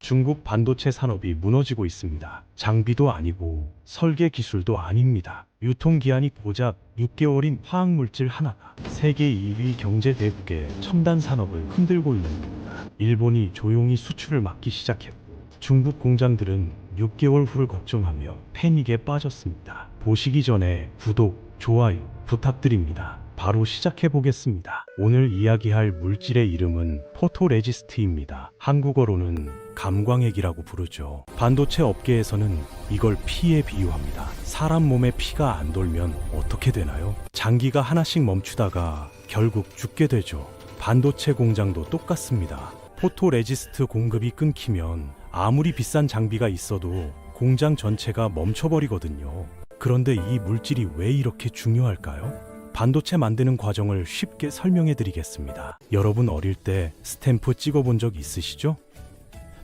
중국 반도체 산업이 무너지고 있습니다. 장비도 아니고 설계 기술도 아닙니다. 유통기한이 고작 6개월인 화학물질 하나가 세계 2위 경제 대국의 첨단 산업을 흔들고 있는 겁니다. 일본이 조용히 수출을 막기 시작했고 중국 공장들은 6개월 후를 걱정하며 패닉에 빠졌습니다. 보시기 전에 구독, 좋아요 부탁드립니다. 바로 시작해 보겠습니다. 오늘 이야기할 물질의 이름은 포토레지스트입니다. 한국어로는 감광핵이라고 부르죠. 반도체 업계에서는 이걸 피에 비유합니다. 사람 몸에 피가 안 돌면 어떻게 되나요? 장기가 하나씩 멈추다가 결국 죽게 되죠. 반도체 공장도 똑같습니다. 포토레지스트 공급이 끊기면 아무리 비싼 장비가 있어도 공장 전체가 멈춰버리거든요. 그런데 이 물질이 왜 이렇게 중요할까요? 반도체 만드는 과정을 쉽게 설명해 드리겠습니다. 여러분 어릴 때 스탬프 찍어본 적 있으시죠?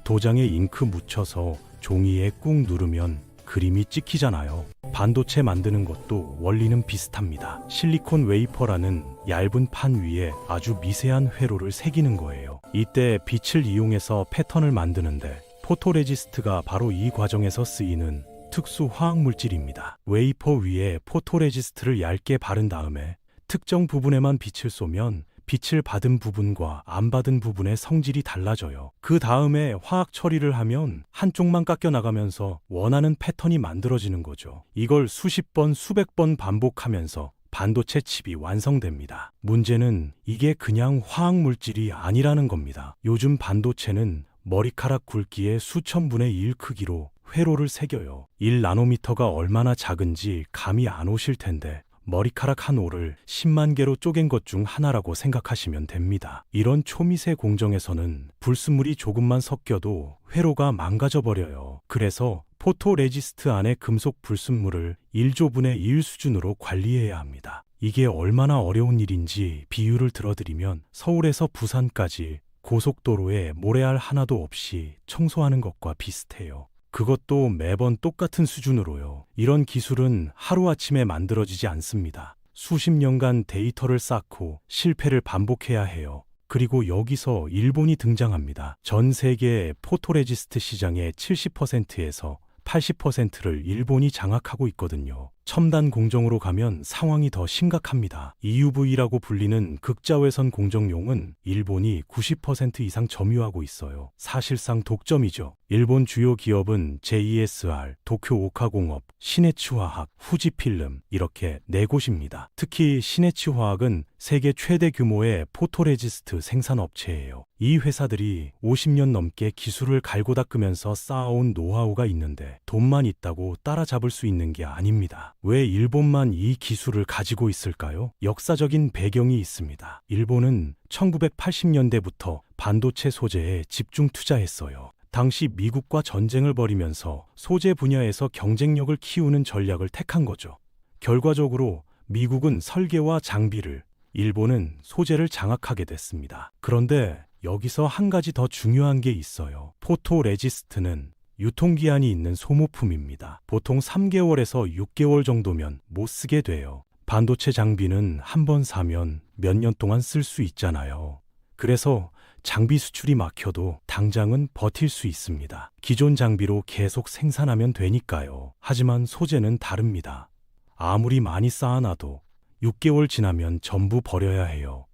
도장에 잉크 묻혀서 종이에 꾹 누르면 그림이 찍히잖아요. 반도체 만드는 것도 원리는 비슷합니다. 실리콘 웨이퍼라는 얇은 판 위에 아주 미세한 회로를 새기는 거예요. 이때 빛을 이용해서 패턴을 만드는데 포토레지스트가 바로 이 과정에서 쓰이는 특수 화학물질입니다. 웨이퍼 위에 포토레지스트를 얇게 바른 다음에 특정 부분에만 빛을 쏘면 빛을 받은 부분과 안 받은 부분의 성질이 달라져요. 그 다음에 화학 처리를 하면 한쪽만 깎여 나가면서 원하는 패턴이 만들어지는 거죠. 이걸 수십 번, 수백 번 반복하면서 반도체 칩이 완성됩니다. 문제는 이게 그냥 화학물질이 아니라는 겁니다. 요즘 반도체는 머리카락 굵기의 수천 분의 1 크기로 회로를 새겨요. 1나노미터가 얼마나 작은지 감이 안 오실 텐데 머리카락 한 올을 10만 개로 쪼갠 것 중 하나라고 생각하시면 됩니다. 이런 초미세 공정에서는 불순물이 조금만 섞여도 회로가 망가져 버려요. 그래서 포토레지스트 안의 금속 불순물을 1조분의 1 수준으로 관리해야 합니다. 이게 얼마나 어려운 일인지 비유를 들어드리면 서울에서 부산까지 고속도로에 모래알 하나도 없이 청소하는 것과 비슷해요. 그것도 매번 똑같은 수준으로요. 이런 기술은 하루아침에 만들어지지 않습니다. 수십 년간 데이터를 쌓고 실패를 반복해야 해요. 그리고 여기서 일본이 등장합니다. 전 세계 포토레지스트 시장의 70%에서 80%를 일본이 장악하고 있거든요. 첨단 공정으로 가면 상황이 더 심각합니다. EUV라고 불리는 극자외선 공정용은 일본이 90% 이상 점유하고 있어요. 사실상 독점이죠. 일본 주요 기업은 JSR, 도쿄오카공업, 시네츠화학, 후지필름 이렇게 4곳입니다. 특히 시네츠화학은 세계 최대 규모의 포토레지스트 생산업체예요. 이 회사들이 50년 넘게 기술을 갈고 닦으면서 쌓아온 노하우가 있는데 돈만 있다고 따라잡을 수 있는 게 아닙니다. 왜 일본만 이 기술을 가지고 있을까요? 역사적인 배경이 있습니다. 일본은 1980년대부터 반도체 소재에 집중 투자했어요. 당시 미국과 전쟁을 벌이면서 소재 분야에서 경쟁력을 키우는 전략을 택한 거죠. 결과적으로 미국은 설계와 장비를, 일본은 소재를 장악하게 됐습니다. 그런데 여기서 한 가지 더 중요한 게 있어요. 포토레지스트는 유통기한이 있는 소모품입니다. 보통 3개월에서 6개월 정도면 못 쓰게 돼요. 반도체 장비는 한 번 사면 몇 년 동안 쓸 수 있잖아요. 그래서 장비 수출이 막혀도 당장은 버틸 수 있습니다. 기존 장비로 계속 생산하면 되니까요. 하지만 소재는 다릅니다. 아무리 많이 쌓아놔도 6개월 지나면 전부 버려야 해요.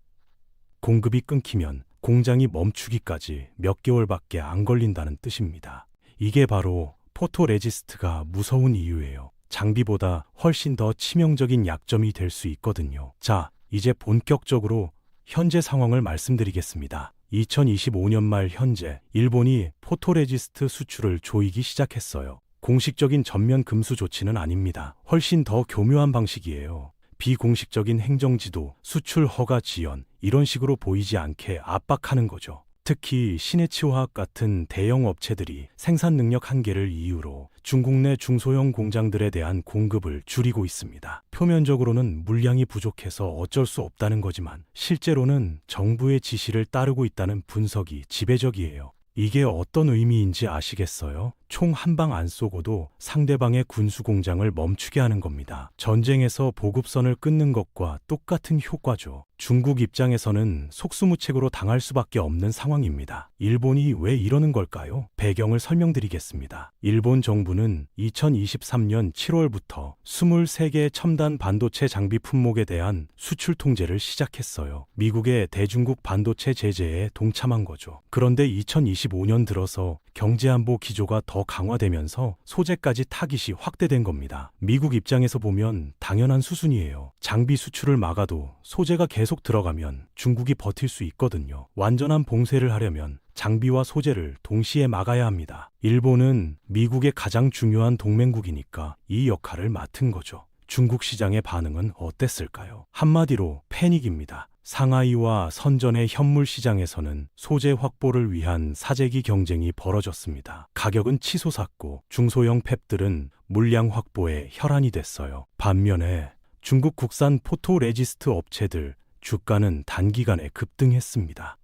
공급이 끊기면 공장이 멈추기까지 몇 개월밖에 안 걸린다는 뜻입니다. 이게 바로 포토레지스트가 무서운 이유예요. 장비보다 훨씬 더 치명적인 약점이 될 수 있거든요. 자, 이제 본격적으로 현재 상황을 말씀드리겠습니다. 2025년 말 현재 일본이 포토레지스트 수출을 조이기 시작했어요. 공식적인 전면 금수 조치는 아닙니다. 훨씬 더 교묘한 방식이에요. 비공식적인 행정지도, 수출 허가 지연 이런 식으로 보이지 않게 압박하는 거죠. 특히 시네츠화학 같은 대형 업체들이 생산 능력 한계를 이유로 중국 내 중소형 공장들에 대한 공급을 줄이고 있습니다. 표면적으로는 물량이 부족해서 어쩔 수 없다는 거지만 실제로는 정부의 지시를 따르고 있다는 분석이 지배적이에요. 이게 어떤 의미인지 아시겠어요? 총 한 방 안 쏘고도 상대방의 군수 공장을 멈추게 하는 겁니다. 전쟁에서 보급선을 끊는 것과 똑같은 효과죠. 중국 입장에서는 속수무책으로 당할 수밖에 없는 상황입니다. 일본이 왜 이러는 걸까요? 배경을 설명드리겠습니다. 일본 정부는 2023년 7월부터 23개의 첨단 반도체 장비 품목에 대한 수출 통제를 시작했어요. 미국의 대중국 반도체 제재에 동참한 거죠. 그런데 2025년 들어서 경제안보 기조가 더 강화되면서 소재까지 타깃이 확대된 겁니다. 미국 입장에서 보면 당연한 수순이에요. 장비 수출을 막아도 소재가 계속 들어가면 중국이 버틸 수 있거든요. 완전한 봉쇄를 하려면 장비와 소재를 동시에 막아야 합니다. 일본은 미국의 가장 중요한 동맹국이니까 이 역할을 맡은 거죠. 중국 시장의 반응은 어땠을까요? 한마디로 패닉입니다. 상하이와 선전의 현물 시장에서는 소재 확보를 위한 사재기 경쟁이 벌어졌습니다. 가격은 치솟았고 중소형 팹들은 물량 확보에 혈안이 됐어요. 반면에 중국 국산 포토레지스트 업체들 주가는 단기간에 급등했습니다.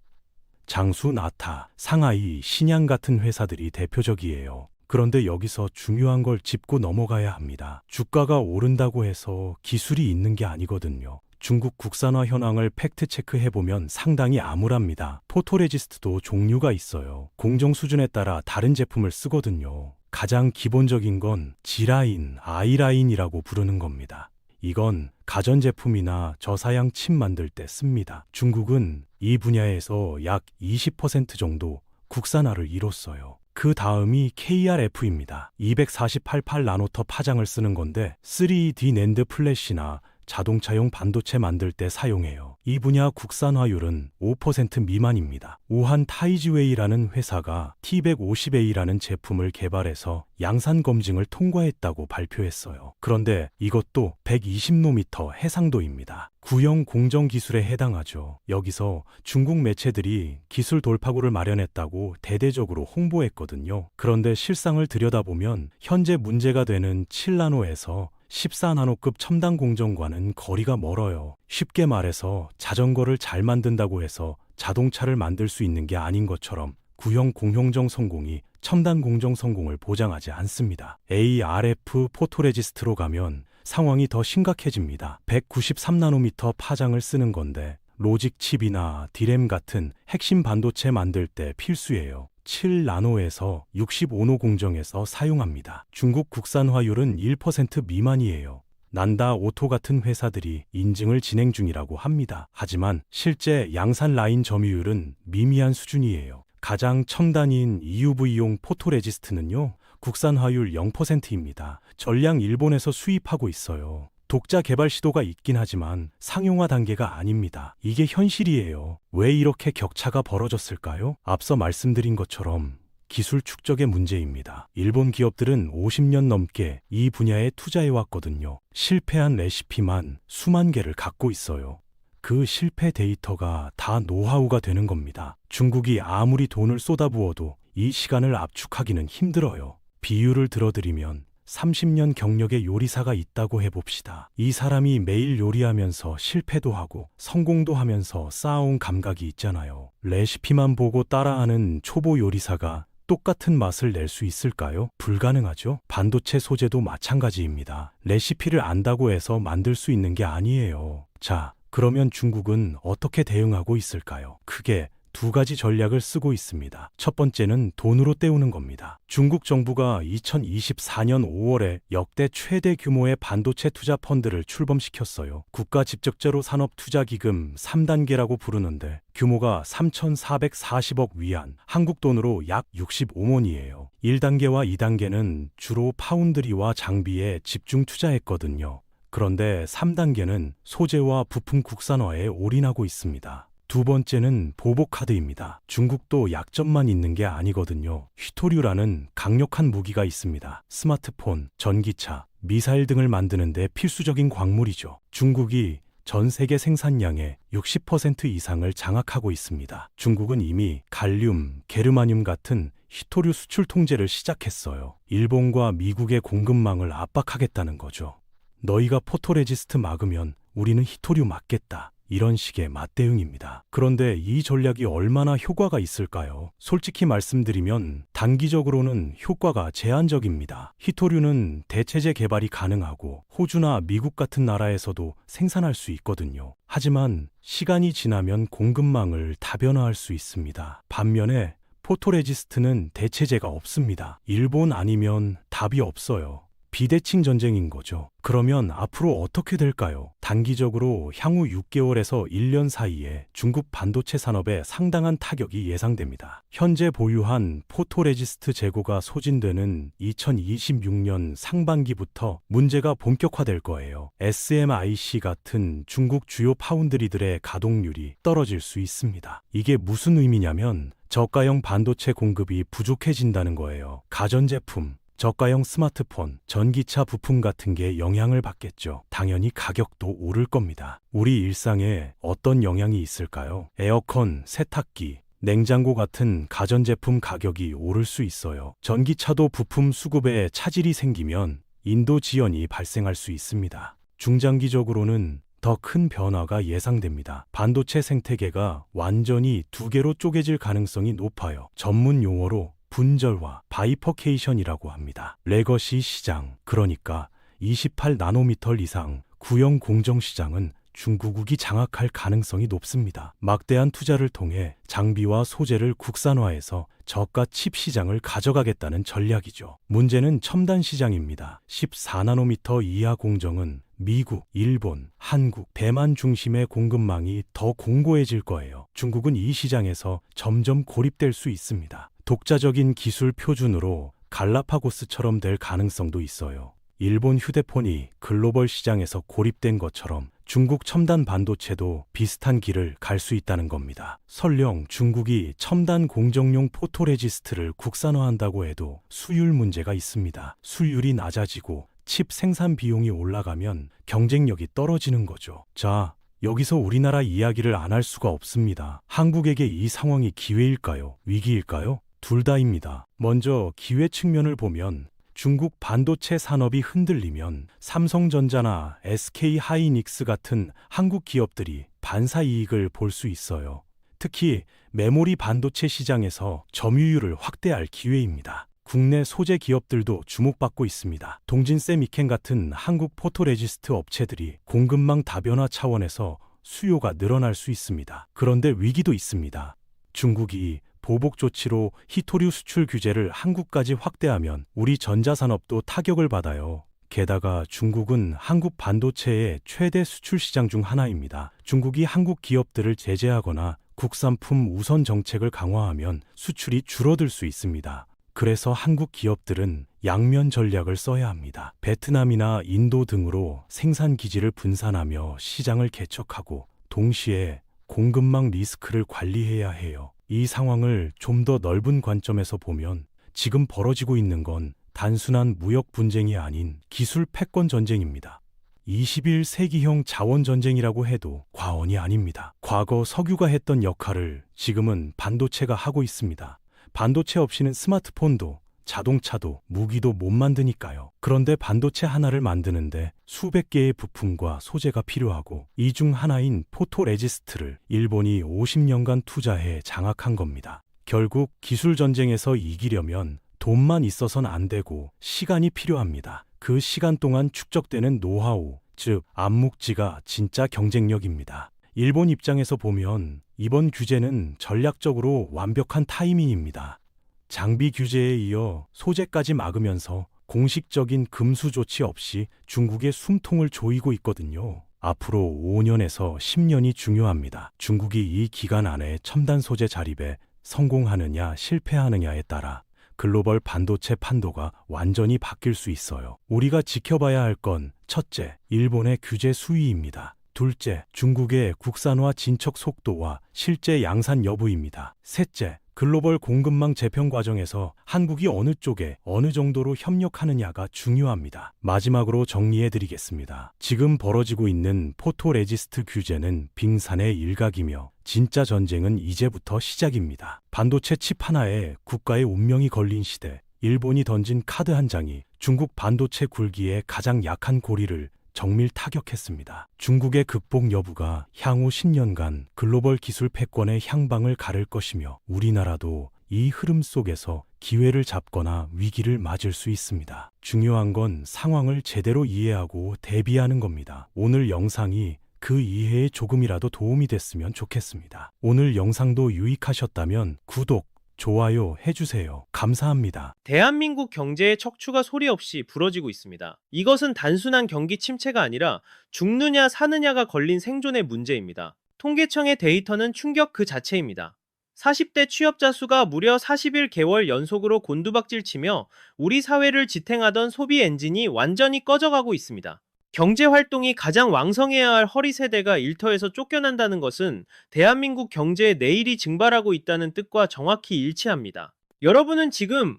장수, 나타, 상하이, 신양 같은 회사들이 대표적이에요. 그런데 여기서 중요한 걸 짚고 넘어가야 합니다. 주가가 오른다고 해서 기술이 있는 게 아니거든요. 중국 국산화 현황을 팩트체크해보면 상당히 암울합니다. 포토레지스트도 종류가 있어요. 공정 수준에 따라 다른 제품을 쓰거든요. 가장 기본적인 건 G라인, I라인이라고 부르는 겁니다. 이건 가전제품이나 저사양 칩 만들 때 씁니다. 중국은 이 분야에서 약 20% 정도 국산화를 이뤘어요. 그 다음이 KRF입니다. 248나노터 파장을 쓰는 건데 3D 낸드 플래시나 자동차용 반도체 만들 때 사용해요. 이 분야 국산화율은 5% 미만입니다. 우한 타이즈웨이라는 회사가 T150A라는 제품을 개발해서 양산 검증을 통과했다고 발표했어요. 그런데 이것도 120노미터 해상도입니다. 구형 공정 기술에 해당하죠. 여기서 중국 매체들이 기술 돌파구를 마련했다고 대대적으로 홍보했거든요. 그런데 실상을 들여다보면 현재 문제가 되는 7나노에서 14나노급 첨단 공정과는 거리가 멀어요. 쉽게 말해서 자전거를 잘 만든다고 해서 자동차를 만들 수 있는 게 아닌 것처럼 구형 공정정 성공이 첨단 공정 성공을 보장하지 않습니다. ARF 포토레지스트로 가면 상황이 더 심각해집니다. 193나노미터 파장을 쓰는 건데 로직 칩이나 디램 같은 핵심 반도체 만들 때 필수예요. 7나노에서 65노 공정에서 사용합니다. 중국 국산화율은 1% 미만이에요. 난다 오토 같은 회사들이 인증을 진행 중이라고 합니다. 하지만 실제 양산 라인 점유율은 미미한 수준이에요. 가장 첨단인 EUV용 포토레지스트는요, 국산화율 0%입니다. 전량 일본에서 수입하고 있어요. 독자 개발 시도가 있긴 하지만 상용화 단계가 아닙니다. 이게 현실이에요. 왜 이렇게 격차가 벌어졌을까요? 앞서 말씀드린 것처럼 기술 축적의 문제입니다. 일본 기업들은 50년 넘게 이 분야에 투자해왔거든요. 실패한 레시피만 수만 개를 갖고 있어요. 그 실패 데이터가 다 노하우가 되는 겁니다. 중국이 아무리 돈을 쏟아부어도 이 시간을 압축하기는 힘들어요. 비유를 들어드리면 30년 경력의 요리사가 있다고 해봅시다. 이 사람이 매일 요리하면서 실패도 하고 성공도 하면서 쌓아온 감각이 있잖아요. 레시피만 보고 따라하는 초보 요리사가 똑같은 맛을 낼 수 있을까요? 불가능하죠. 반도체 소재도 마찬가지입니다. 레시피를 안다고 해서 만들 수 있는 게 아니에요. 자, 그러면 중국은 어떻게 대응하고 있을까요? 크게 두 가지 전략을 쓰고 있습니다. 첫 번째는 돈으로 때우는 겁니다. 중국 정부가 2024년 5월에 역대 최대 규모의 반도체 투자 펀드를 출범시켰어요. 국가집적제로 산업투자기금 3단계라고 부르는데 규모가 3,440억 위안, 한국 돈으로 약 65원이에요. 1단계와 2단계는 주로 파운드리와 장비에 집중 투자했거든요. 그런데 3단계는 소재와 부품 국산화에 올인하고 있습니다. 두 번째는 보복카드입니다. 중국도 약점만 있는 게 아니거든요. 휘토류라는 강력한 무기가 있습니다. 스마트폰, 전기차, 미사일 등을 만드는 데 필수적인 광물이죠. 중국이 전 세계 생산량의 60% 이상을 장악하고 있습니다. 중국은 이미 갈륨, 게르마늄 같은 휘토류 수출 통제를 시작했어요. 일본과 미국의 공급망을 압박하겠다는 거죠. 너희가 포토레지스트 막으면 우리는 휘토류 막겠다. 이런 식의 맞대응입니다. 그런데 이 전략이 얼마나 효과가 있을까요? 솔직히 말씀드리면 단기적으로는 효과가 제한적입니다. 히토류는 대체재 개발이 가능하고 호주나 미국 같은 나라에서도 생산할 수 있거든요. 하지만 시간이 지나면 공급망을 다변화할 수 있습니다. 반면에 포토레지스트는 대체재가 없습니다. 일본 아니면 답이 없어요. 비대칭 전쟁인 거죠. 그러면 앞으로 어떻게 될까요? 단기적으로 향후 6개월에서 1년 사이에 중국 반도체 산업에 상당한 타격이 예상됩니다. 현재 보유한 포토레지스트 재고가 소진되는 2026년 상반기부터 문제가 본격화될 거예요. SMIC 같은 중국 주요 파운드리들의 가동률이 떨어질 수 있습니다. 이게 무슨 의미냐면 저가형 반도체 공급이 부족해진다는 거예요. 가전제품, 저가형 스마트폰, 전기차 부품 같은 게 영향을 받겠죠. 당연히 가격도 오를 겁니다. 우리 일상에 어떤 영향이 있을까요? 에어컨, 세탁기, 냉장고 같은 가전제품 가격이 오를 수 있어요. 전기차도 부품 수급에 차질이 생기면 인도 지연이 발생할 수 있습니다. 중장기적으로는 더 큰 변화가 예상됩니다. 반도체 생태계가 완전히 두 개로 쪼개질 가능성이 높아요. 전문 용어로 분절화, 바이퍼케이션이라고 합니다. 레거시 시장, 그러니까 28나노미터 이상 구형 공정 시장은 중국이 장악할 가능성이 높습니다. 막대한 투자를 통해 장비와 소재를 국산화해서 저가 칩 시장을 가져가겠다는 전략이죠. 문제는 첨단 시장입니다. 14나노미터 이하 공정은 미국, 일본, 한국, 대만 중심의 공급망이 더 공고해질 거예요. 중국은 이 시장에서 점점 고립될 수 있습니다. 독자적인 기술 표준으로 갈라파고스처럼 될 가능성도 있어요. 일본 휴대폰이 글로벌 시장에서 고립된 것처럼 중국 첨단 반도체도 비슷한 길을 갈 수 있다는 겁니다. 설령 중국이 첨단 공정용 포토레지스트를 국산화한다고 해도 수율 문제가 있습니다. 수율이 낮아지고 칩 생산 비용이 올라가면 경쟁력이 떨어지는 거죠. 자, 여기서 우리나라 이야기를 안 할 수가 없습니다. 한국에게 이 상황이 기회일까요? 위기일까요? 둘 다입니다. 먼저 기회 측면을 보면 중국 반도체 산업이 흔들리면 삼성전자나 SK하이닉스 같은 한국 기업들이 반사 이익을 볼 수 있어요. 특히 메모리 반도체 시장에서 점유율을 확대할 기회입니다. 국내 소재 기업들도 주목받고 있습니다. 동진세미켄 같은 한국 포토레지스트 업체들이 공급망 다변화 차원에서 수요가 늘어날 수 있습니다. 그런데 위기도 있습니다. 중국이 보복 조치로 히토류 수출 규제를 한국까지 확대하면 우리 전자산업도 타격을 받아요. 게다가 중국은 한국 반도체의 최대 수출 시장 중 하나입니다. 중국이 한국 기업들을 제재하거나 국산품 우선 정책을 강화하면 수출이 줄어들 수 있습니다. 그래서 한국 기업들은 양면 전략을 써야 합니다. 베트남이나 인도 등으로 생산 기지를 분산하며 시장을 개척하고 동시에 공급망 리스크를 관리해야 해요. 이 상황을 좀 더 넓은 관점에서 보면 지금 벌어지고 있는 건 단순한 무역 분쟁이 아닌 기술 패권 전쟁입니다. 21세기형 자원 전쟁이라고 해도 과언이 아닙니다. 과거 석유가 했던 역할을 지금은 반도체가 하고 있습니다. 반도체 없이는 스마트폰도 자동차도 무기도 못 만드니까요. 그런데 반도체 하나를 만드는데 수백 개의 부품과 소재가 필요하고 이 중 하나인 포토레지스트를 일본이 50년간 투자해 장악한 겁니다. 결국 기술 전쟁에서 이기려면 돈만 있어선 안 되고 시간이 필요합니다. 그 시간 동안 축적되는 노하우, 즉 암묵지가 진짜 경쟁력입니다. 일본 입장에서 보면 이번 규제는 전략적으로 완벽한 타이밍입니다. 장비 규제에 이어 소재까지 막으면서 공식적인 금수 조치 없이 중국의 숨통을 조이고 있거든요. 앞으로 5년에서 10년이 중요합니다. 중국이 이 기간 안에 첨단 소재 자립에 성공하느냐 실패하느냐에 따라 글로벌 반도체 판도가 완전히 바뀔 수 있어요. 우리가 지켜봐야 할 건 첫째, 일본의 규제 수위입니다. 둘째, 중국의 국산화 진척 속도와 실제 양산 여부입니다. 셋째, 글로벌 공급망 재편 과정에서 한국이 어느 쪽에 어느 정도로 협력하느냐가 중요합니다. 마지막으로 정리해드리겠습니다. 지금 벌어지고 있는 포토레지스트 규제는 빙산의 일각이며 진짜 전쟁은 이제부터 시작입니다. 반도체 칩 하나에 국가의 운명이 걸린 시대, 일본이 던진 카드 한 장이 중국 반도체 굴기의 가장 약한 고리를 정밀 타격했습니다. 중국의 극복 여부가 향후 10년간 글로벌 기술 패권의 향방을 가를 것이며 우리나라도 이 흐름 속에서 기회를 잡거나 위기를 맞을 수 있습니다. 중요한 건 상황을 제대로 이해하고 대비하는 겁니다. 오늘 영상이 그 이해에 조금이라도 도움이 됐으면 좋겠습니다. 오늘 영상도 유익하셨다면 구독, 좋아요 해주세요. 감사합니다. 대한민국 경제의 척추가 소리 없이 부러지고 있습니다. 이것은 단순한 경기 침체가 아니라 죽느냐 사느냐가 걸린 생존의 문제입니다. 통계청의 데이터는 충격 그 자체입니다. 40대 취업자 수가 무려 41개월 연속으로 곤두박질치며 우리 사회를 지탱하던 소비 엔진이 완전히 꺼져가고 있습니다. 경제 활동이 가장 왕성해야 할 허리 세대가 일터에서 쫓겨난다는 것은 대한민국 경제의 내일이 증발하고 있다는 뜻과 정확히 일치합니다. 여러분은 지금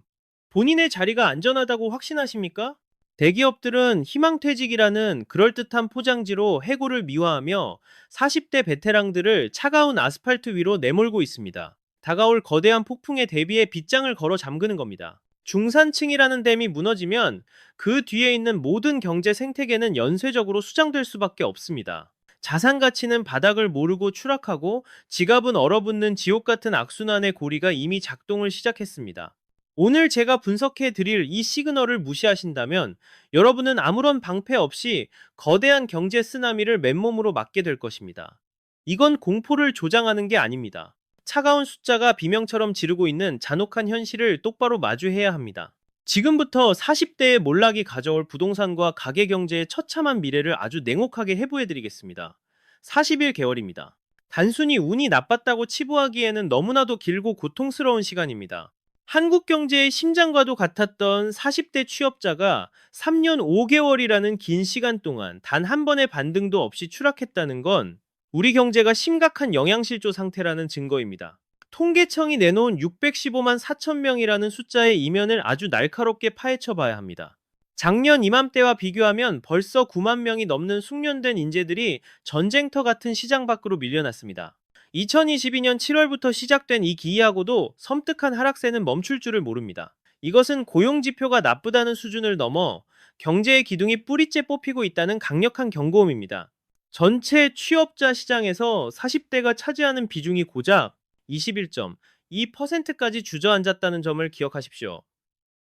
본인의 자리가 안전하다고 확신하십니까? 대기업들은 희망퇴직이라는 그럴듯한 포장지로 해고를 미화하며 40대 베테랑들을 차가운 아스팔트 위로 내몰고 있습니다. 다가올 거대한 폭풍에 대비해 빗장을 걸어 잠그는 겁니다. 중산층이라는 댐이 무너지면 그 뒤에 있는 모든 경제 생태계는 연쇄적으로 수장될 수밖에 없습니다. 자산 가치는 바닥을 모르고 추락하고 지갑은 얼어붙는 지옥 같은 악순환의 고리가 이미 작동을 시작했습니다. 오늘 제가 분석해 드릴 이 시그널을 무시하신다면 여러분은 아무런 방패 없이 거대한 경제 쓰나미를 맨몸으로 맞게 될 것입니다. 이건 공포를 조장하는 게 아닙니다. 차가운 숫자가 비명처럼 지르고 있는 잔혹한 현실을 똑바로 마주해야 합니다. 지금부터 40대의 몰락이 가져올 부동산과 가계 경제의 처참한 미래를 아주 냉혹하게 해부해드리겠습니다. 41개월입니다. 단순히 운이 나빴다고 치부하기에는 너무나도 길고 고통스러운 시간입니다. 한국 경제의 심장과도 같았던 40대 취업자가 3년 5개월이라는 긴 시간 동안 단 한 번의 반등도 없이 추락했다는 건 우리 경제가 심각한 영양실조 상태라는 증거입니다. 통계청이 내놓은 615만 4천 명이라는 숫자의 이면을 아주 날카롭게 파헤쳐 봐야 합니다. 작년 이맘때와 비교하면 벌써 9만 명이 넘는 숙련된 인재들이 전쟁터 같은 시장 밖으로 밀려났습니다. 2022년 7월부터 시작된 이 기이하고도 섬뜩한 하락세는 멈출 줄을 모릅니다. 이것은 고용지표가 나쁘다는 수준을 넘어 경제의 기둥이 뿌리째 뽑히고 있다는 강력한 경고음입니다. 전체 취업자 시장에서 40대가 차지하는 비중이 고작 21.2%까지 주저앉았다는 점을 기억하십시오.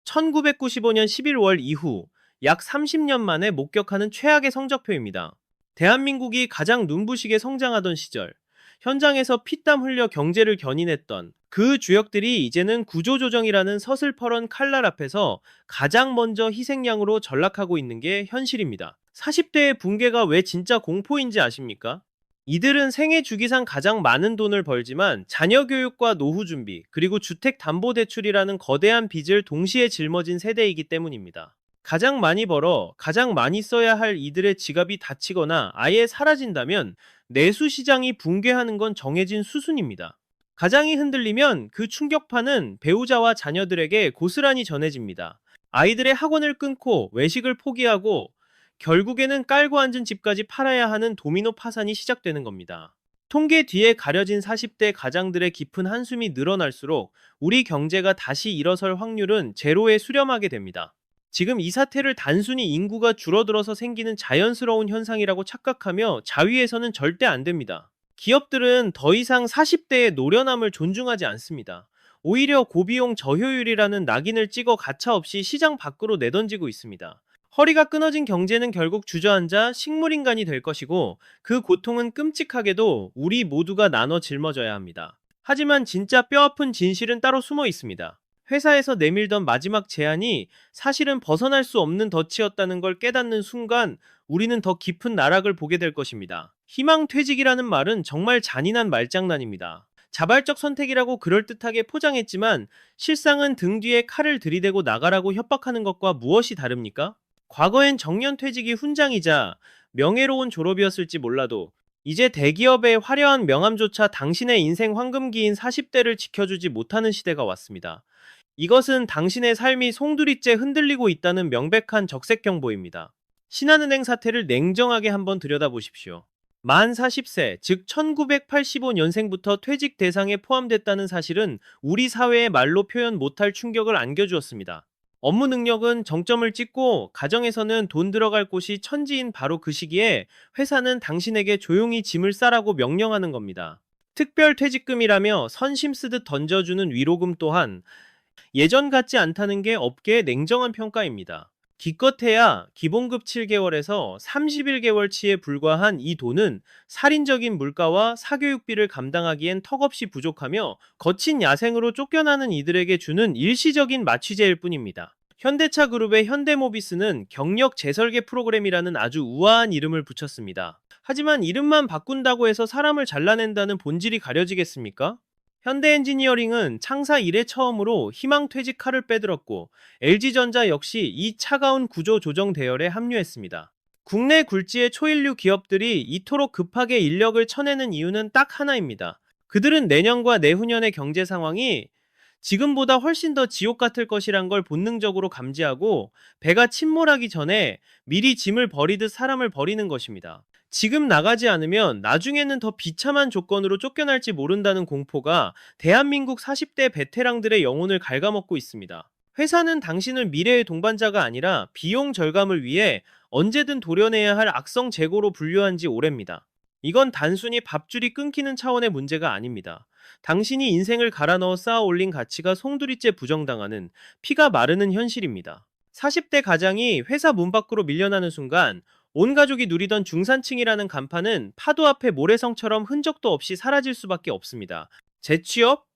1995년 11월 이후 약 30년 만에 목격하는 최악의 성적표입니다. 대한민국이 가장 눈부시게 성장하던 시절, 현장에서 피땀 흘려 경제를 견인했던 그 주역들이 이제는 구조조정이라는 서슬퍼런 칼날 앞에서 가장 먼저 희생양으로 전락하고 있는 게 현실입니다. 40대의 붕괴가 왜 진짜 공포인지 아십니까? 이들은 생애 주기상 가장 많은 돈을 벌지만 자녀 교육과 노후 준비, 그리고 주택담보대출이라는 거대한 빚을 동시에 짊어진 세대이기 때문입니다. 가장 많이 벌어 가장 많이 써야 할 이들의 지갑이 닫히거나 아예 사라진다면 내수 시장이 붕괴하는 건 정해진 수순입니다. 가장이 흔들리면 그 충격파는 배우자와 자녀들에게 고스란히 전해집니다. 아이들의 학원을 끊고 외식을 포기하고 결국에는 깔고 앉은 집까지 팔아야 하는 도미노 파산이 시작되는 겁니다. 통계 뒤에 가려진 40대 가장들의 깊은 한숨이 늘어날수록 우리 경제가 다시 일어설 확률은 제로에 수렴하게 됩니다. 지금 이 사태를 단순히 인구가 줄어들어서 생기는 자연스러운 현상이라고 착각하며 자위해서는 절대 안 됩니다. 기업들은 더 이상 40대의 노련함을 존중하지 않습니다. 오히려 고비용 저효율이라는 낙인을 찍어 가차없이 시장 밖으로 내던지고 있습니다. 허리가 끊어진 경제는 결국 주저앉아 식물인간이 될 것이고 그 고통은 끔찍하게도 우리 모두가 나눠 짊어져야 합니다. 하지만 진짜 뼈아픈 진실은 따로 숨어 있습니다. 회사에서 내밀던 마지막 제안이 사실은 벗어날 수 없는 덫이었다는 걸 깨닫는 순간 우리는 더 깊은 나락을 보게 될 것입니다. 희망퇴직이라는 말은 정말 잔인한 말장난입니다. 자발적 선택이라고 그럴듯하게 포장했지만 실상은 등 뒤에 칼을 들이대고 나가라고 협박하는 것과 무엇이 다릅니까? 과거엔 정년퇴직이 훈장이자 명예로운 졸업이었을지 몰라도 이제 대기업의 화려한 명함조차 당신의 인생 황금기인 40대를 지켜주지 못하는 시대가 왔습니다. 이것은 당신의 삶이 송두리째 흔들리고 있다는 명백한 적색경보입니다. 신한은행 사태를 냉정하게 한번 들여다보십시오. 만 40세, 즉 1985년생부터 퇴직 대상에 포함됐다는 사실은 우리 사회에 말로 표현 못할 충격을 안겨주었습니다. 업무 능력은 정점을 찍고 가정에서는 돈 들어갈 곳이 천지인 바로 그 시기에 회사는 당신에게 조용히 짐을 싸라고 명령하는 겁니다. 특별 퇴직금이라며 선심 쓰듯 던져주는 위로금 또한 예전 같지 않다는 게 업계의 냉정한 평가입니다. 기껏해야 기본급 7개월에서 31개월치에 불과한 이 돈은 살인적인 물가와 사교육비를 감당하기엔 턱없이 부족하며 거친 야생으로 쫓겨나는 이들에게 주는 일시적인 마취제일 뿐입니다. 현대차 그룹의 현대모비스는 경력 재설계 프로그램이라는 아주 우아한 이름을 붙였습니다. 하지만 이름만 바꾼다고 해서 사람을 잘라낸다는 본질이 가려지겠습니까? 현대엔지니어링은 창사 이래 처음으로 희망퇴직 칼을 빼들었고 LG전자 역시 이 차가운 구조 조정 대열에 합류했습니다. 국내 굴지의 초일류 기업들이 이토록 급하게 인력을 쳐내는 이유는 딱 하나입니다. 그들은 내년과 내후년의 경제 상황이 지금보다 훨씬 더 지옥 같을 것이란 걸 본능적으로 감지하고 배가 침몰하기 전에 미리 짐을 버리듯 사람을 버리는 것입니다. 지금 나가지 않으면 나중에는 더 비참한 조건으로 쫓겨날지 모른다는 공포가 대한민국 40대 베테랑들의 영혼을 갉아먹고 있습니다. 회사는 당신을 미래의 동반자가 아니라 비용 절감을 위해 언제든 도려내야 할 악성 재고로 분류한 지 오래입니다. 이건 단순히 밥줄이 끊기는 차원의 문제가 아닙니다. 당신이 인생을 갈아 넣어 쌓아 올린 가치가 송두리째 부정당하는 피가 마르는 현실입니다. 40대 가장이 회사 문 밖으로 밀려나는 순간 온 가족이 누리던 중산층이라는 간판은 파도 앞에 모래성처럼 흔적도 없이 사라질 수밖에 없습니다. 재취업?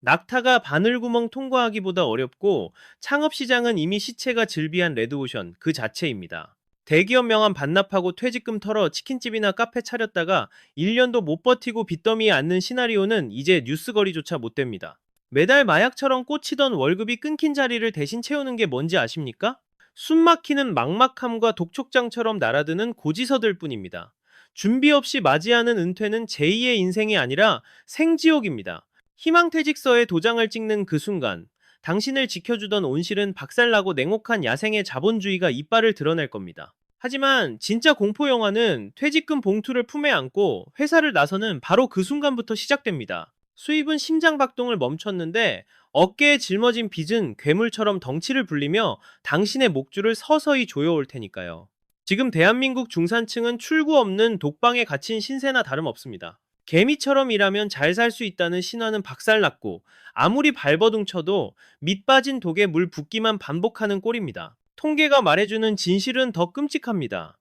낙타가 바늘구멍 통과하기보다 어렵고 창업시장은 이미 시체가 즐비한 레드오션 그 자체입니다. 대기업 명함 반납하고 퇴직금 털어 치킨집이나 카페 차렸다가 1년도 못 버티고 빚더미에 앉는 시나리오는 이제 뉴스거리조차 못 됩니다. 매달 마약처럼 꽂히던 월급이 끊긴 자리를 대신 채우는 게 뭔지 아십니까? 숨막히는 막막함과 독촉장처럼 날아드는 고지서들 뿐입니다. 준비 없이 맞이하는 은퇴는 제2의 인생이 아니라 생지옥입니다. 희망퇴직서에 도장을 찍는 그 순간 당신을 지켜주던 온실은 박살나고 냉혹한 야생의 자본주의가 이빨을 드러낼 겁니다. 하지만 진짜 공포영화는 퇴직금 봉투를 품에 안고 회사를 나서는 바로 그 순간부터 시작됩니다. 수입은 심장박동을 멈췄는데 어깨에 짊어진 빚은 괴물처럼 덩치를 불리며 당신의 목줄을 서서히 조여올 테니까요. 지금 대한민국 중산층은 출구 없는 독방에 갇힌 신세나 다름없습니다. 개미처럼 일하면 잘 살 수 있다는 신화는 박살났고 아무리 발버둥 쳐도 밑 빠진 독에 물 붓기만 반복하는 꼴입니다. 통계가 말해주는 진실은 더 끔찍합니다.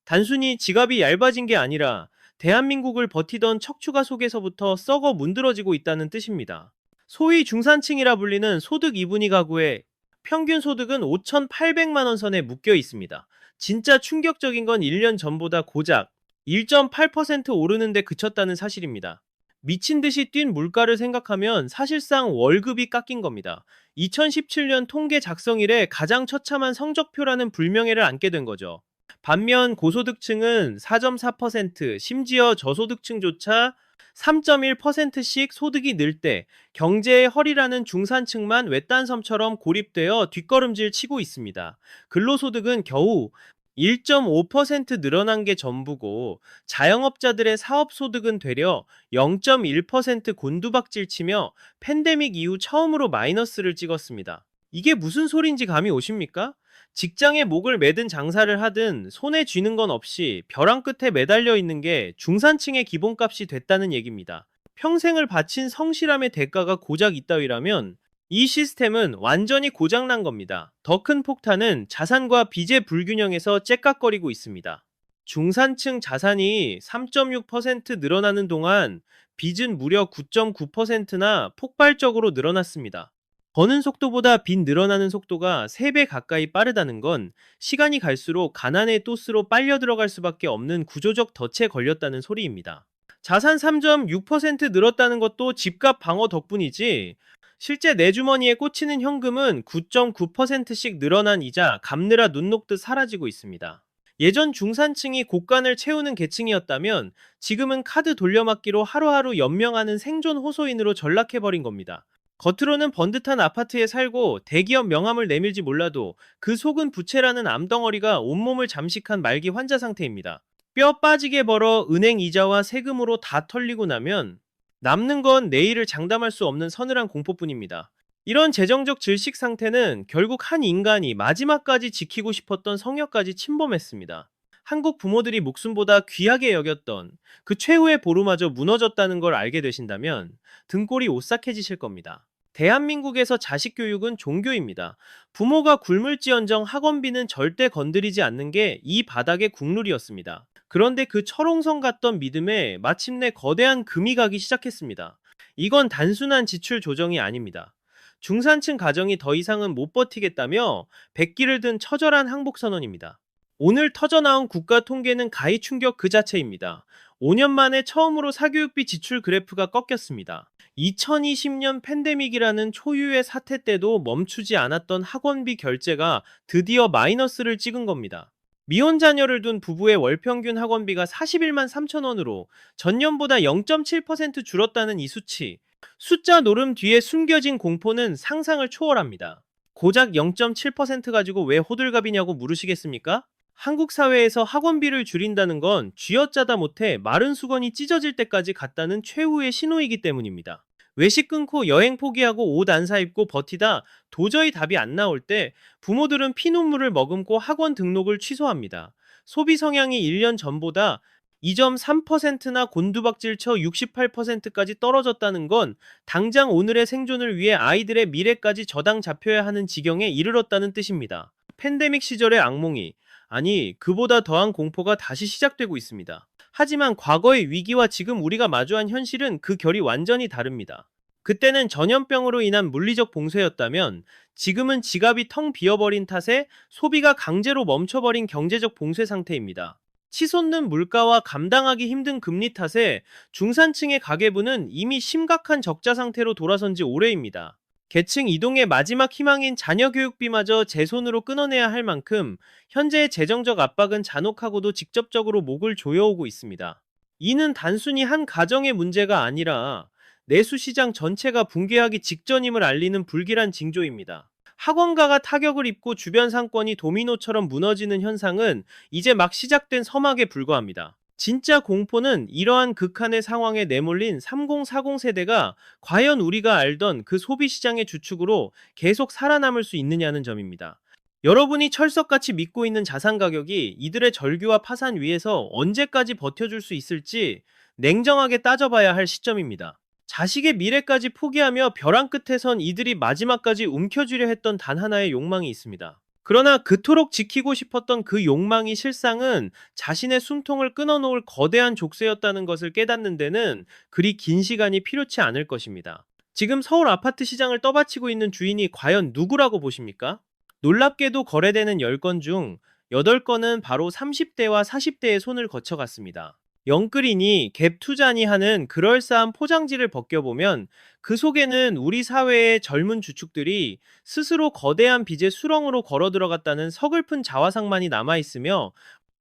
단순히 지갑이 얇아진 게 아니라 대한민국을 버티던 척추가 속에서부터 썩어 문드러지고 있다는 뜻입니다. 소위 중산층이라 불리는 소득 2분위 가구의 평균 소득은 5,800만 원 선에 묶여 있습니다. 진짜 충격적인 건 1년 전보다 고작 1.8% 오르는데 그쳤다는 사실입니다. 미친 듯이 뛴 물가를 생각하면 사실상 월급이 깎인 겁니다. 2017년 통계 작성 이래 가장 처참한 성적표라는 불명예를 안게 된 거죠. 반면 고소득층은 4.4%, 심지어 저소득층조차 3.1%씩 소득이 늘 때 경제의 허리라는 중산층만 외딴 섬처럼 고립되어 뒷걸음질 치고 있습니다. 근로소득은 겨우 1.5% 늘어난 게 전부고 자영업자들의 사업소득은 되려 0.1% 곤두박질 치며 팬데믹 이후 처음으로 마이너스를 찍었습니다. 이게 무슨 소린지 감이 오십니까? 직장에 목을 매든 장사를 하든 손에 쥐는 건 없이 벼랑 끝에 매달려 있는 게 중산층의 기본값이 됐다는 얘기입니다. 평생을 바친 성실함의 대가가 고작 이따위라면 이 시스템은 완전히 고장난 겁니다. 더 큰 폭탄은 자산과 빚의 불균형에서 째깍거리고 있습니다. 중산층 자산이 3.6% 늘어나는 동안 빚은 무려 9.9%나 폭발적으로 늘어났습니다. 버는 속도보다 빚 늘어나는 속도가 3배 가까이 빠르다는 건 시간이 갈수록 가난의 또스로 빨려 들어갈 수밖에 없는 구조적 덫에 걸렸다는 소리입니다. 자산 3.6% 늘었다는 것도 집값 방어 덕분이지 실제 내 주머니에 꽂히는 현금은 9.9%씩 늘어난 이자 갚느라 눈 녹듯 사라지고 있습니다. 예전 중산층이 곳간을 채우는 계층이었다면 지금은 카드 돌려막기로 하루하루 연명하는 생존 호소인으로 전락해버린 겁니다. 겉으로는 번듯한 아파트에 살고 대기업 명함을 내밀지 몰라도 그 속은 부채라는 암덩어리가 온몸을 잠식한 말기 환자 상태입니다. 뼈 빠지게 벌어 은행 이자와 세금으로 다 털리고 나면 남는 건 내일을 장담할 수 없는 서늘한 공포뿐입니다. 이런 재정적 질식 상태는 결국 한 인간이 마지막까지 지키고 싶었던 성역까지 침범했습니다. 한국 부모들이 목숨보다 귀하게 여겼던 그 최후의 보루마저 무너졌다는 걸 알게 되신다면 등골이 오싹해지실 겁니다. 대한민국에서 자식 교육은 종교입니다. 부모가 굶을지언정 학원비는 절대 건드리지 않는 게 이 바닥의 국룰이었습니다. 그런데 그 철옹성 같던 믿음에 마침내 거대한 금이 가기 시작했습니다. 이건 단순한 지출 조정이 아닙니다. 중산층 가정이 더 이상은 못 버티겠다며 백기를 든 처절한 항복선언입니다. 오늘 터져나온 국가 통계는 가히 충격 그 자체입니다. 5년 만에 처음으로 사교육비 지출 그래프가 꺾였습니다. 2020년 팬데믹이라는 초유의 사태 때도 멈추지 않았던 학원비 결제가 드디어 마이너스를 찍은 겁니다. 미혼 자녀를 둔 부부의 월 평균 학원비가 41만 3천 원으로 전년보다 0.7% 줄었다는 이 수치. 숫자 노름 뒤에 숨겨진 공포는 상상을 초월합니다. 고작 0.7% 가지고 왜 호들갑이냐고 물으시겠습니까? 한국 사회에서 학원비를 줄인다는 건 쥐어짜다 못해 마른 수건이 찢어질 때까지 갔다는 최후의 신호이기 때문입니다. 외식 끊고 여행 포기하고 옷 안 사입고 버티다 도저히 답이 안 나올 때 부모들은 피눈물을 머금고 학원 등록을 취소합니다. 소비 성향이 1년 전보다 2.3%나 곤두박질 쳐 68%까지 떨어졌다는 건 당장 오늘의 생존을 위해 아이들의 미래까지 저당 잡혀야 하는 지경에 이르렀다는 뜻입니다. 팬데믹 시절의 악몽이, 아니 그보다 더한 공포가 다시 시작되고 있습니다. 하지만 과거의 위기와 지금 우리가 마주한 현실은 그 결이 완전히 다릅니다. 그때는 전염병으로 인한 물리적 봉쇄였다면 지금은 지갑이 텅 비어버린 탓에 소비가 강제로 멈춰버린 경제적 봉쇄 상태입니다. 치솟는 물가와 감당하기 힘든 금리 탓에 중산층의 가계부는 이미 심각한 적자 상태로 돌아선 지 오래입니다. 계층 이동의 마지막 희망인 자녀 교육비마저 제 손으로 끊어내야 할 만큼 현재의 재정적 압박은 잔혹하고도 직접적으로 목을 조여오고 있습니다. 이는 단순히 한 가정의 문제가 아니라 내수 시장 전체가 붕괴하기 직전임을 알리는 불길한 징조입니다. 학원가가 타격을 입고 주변 상권이 도미노처럼 무너지는 현상은 이제 막 시작된 서막에 불과합니다. 진짜 공포는 이러한 극한의 상황에 내몰린 3040 세대가 과연 우리가 알던 그 소비시장의 주축으로 계속 살아남을 수 있느냐는 점입니다. 여러분이 철석같이 믿고 있는 자산 가격이 이들의 절규와 파산 위에서 언제까지 버텨줄 수 있을지 냉정하게 따져봐야 할 시점입니다. 자식의 미래까지 포기하며 벼랑 끝에 선 이들이 마지막까지 움켜쥐려 했던 단 하나의 욕망이 있습니다. 그러나 그토록 지키고 싶었던 그 욕망이 실상은 자신의 숨통을 끊어놓을 거대한 족쇄였다는 것을 깨닫는 데는 그리 긴 시간이 필요치 않을 것입니다. 지금 서울 아파트 시장을 떠받치고 있는 주인이 과연 누구라고 보십니까? 놀랍게도 거래되는 10건 중 8건은 바로 30대와 40대의 손을 거쳐갔습니다. 영끌이니 갭 투자니 하는 그럴싸한 포장지를 벗겨보면 그 속에는 우리 사회의 젊은 주축들이 스스로 거대한 빚의 수렁으로 걸어 들어갔다는 서글픈 자화상만이 남아있으며,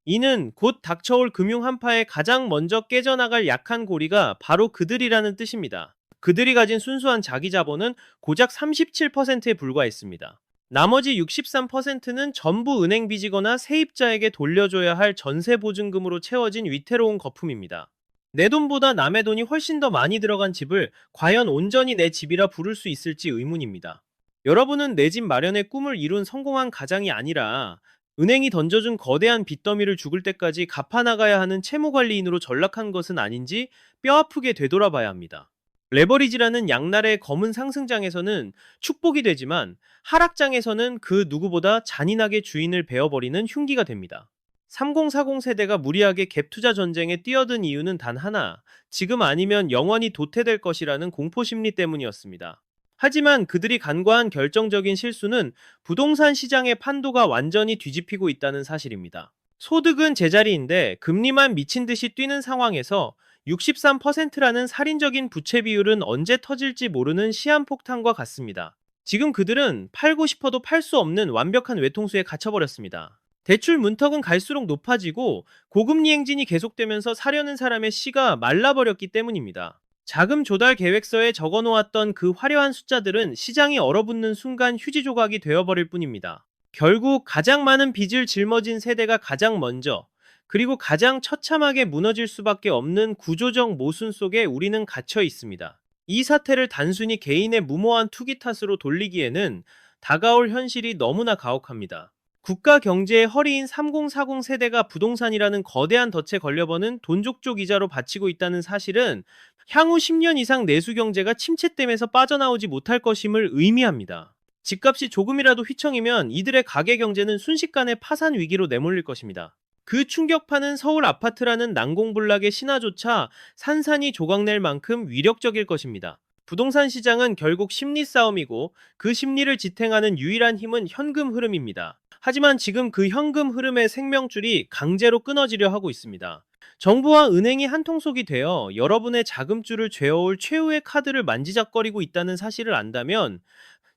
이는 곧 닥쳐올 금융 한파에 가장 먼저 깨져나갈 약한 고리가 바로 그들이라는 뜻입니다. 그들이 가진 순수한 자기 자본은 고작 37%에 불과했습니다. 나머지 63%는 전부 은행 빚이거나 세입자에게 돌려줘야 할 전세 보증금으로 채워진 위태로운 거품입니다. 내 돈보다 남의 돈이 훨씬 더 많이 들어간 집을 과연 온전히 내 집이라 부를 수 있을지 의문입니다. 여러분은 내 집 마련의 꿈을 이룬 성공한 가장이 아니라 은행이 던져준 거대한 빚더미를 죽을 때까지 갚아나가야 하는 채무관리인으로 전락한 것은 아닌지 뼈아프게 되돌아봐야 합니다. 레버리지라는 양날의 검은 상승장에서는 축복이 되지만 하락장에서는 그 누구보다 잔인하게 주인을 베어버리는 흉기가 됩니다. 3040 세대가 무리하게 갭 투자 전쟁에 뛰어든 이유는 단 하나, 지금 아니면 영원히 도태될 것이라는 공포심리 때문이었습니다. 하지만 그들이 간과한 결정적인 실수는 부동산 시장의 판도가 완전히 뒤집히고 있다는 사실입니다. 소득은 제자리인데 금리만 미친 듯이 뛰는 상황에서 63%라는 살인적인 부채 비율은 언제 터질지 모르는 시한폭탄과 같습니다. 지금 그들은 팔고 싶어도 팔 수 없는 완벽한 외통수에 갇혀버렸습니다. 대출 문턱은 갈수록 높아지고 고금리 행진이 계속되면서 사려는 사람의 씨가 말라버렸기 때문입니다. 자금 조달 계획서에 적어놓았던 그 화려한 숫자들은 시장이 얼어붙는 순간 휴지 조각이 되어버릴 뿐입니다. 결국 가장 많은 빚을 짊어진 세대가 가장 먼저, 그리고 가장 처참하게 무너질 수밖에 없는 구조적 모순 속에 우리는 갇혀 있습니다. 이 사태를 단순히 개인의 무모한 투기 탓으로 돌리기에는 다가올 현실이 너무나 가혹합니다. 국가 경제의 허리인 3040 세대가 부동산이라는 거대한 덫에 걸려버는 돈족족 이자로 바치고 있다는 사실은 향후 10년 이상 내수 경제가 침체됨에서 빠져나오지 못할 것임을 의미합니다. 집값이 조금이라도 휘청이면 이들의 가계 경제는 순식간에 파산 위기로 내몰릴 것입니다. 그 충격파는 서울 아파트라는 난공불락의 신화조차 산산이 조각낼 만큼 위력적일 것입니다. 부동산 시장은 결국 심리 싸움이고 그 심리를 지탱하는 유일한 힘은 현금 흐름입니다. 하지만 지금 그 현금 흐름의 생명줄이 강제로 끊어지려 하고 있습니다. 정부와 은행이 한통속이 되어 여러분의 자금줄을 죄어올 최후의 카드를 만지작거리고 있다는 사실을 안다면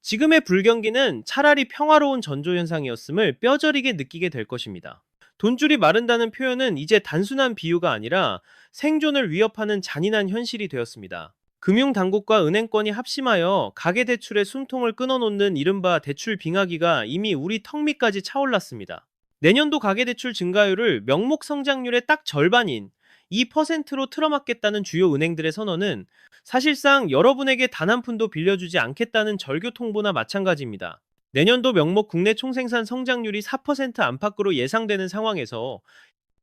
지금의 불경기는 차라리 평화로운 전조현상이었음을 뼈저리게 느끼게 될 것입니다. 돈줄이 마른다는 표현은 이제 단순한 비유가 아니라 생존을 위협하는 잔인한 현실이 되었습니다. 금융당국과 은행권이 합심하여 가계대출의 숨통을 끊어놓는 이른바 대출 빙하기가 이미 우리 턱 밑까지 차올랐습니다. 내년도 가계대출 증가율을 명목 성장률의 딱 절반인 2%로 틀어막겠다는 주요 은행들의 선언은 사실상 여러분에게 단 한 푼도 빌려주지 않겠다는 절교 통보나 마찬가지입니다. 내년도 명목 국내 총생산 성장률이 4% 안팎으로 예상되는 상황에서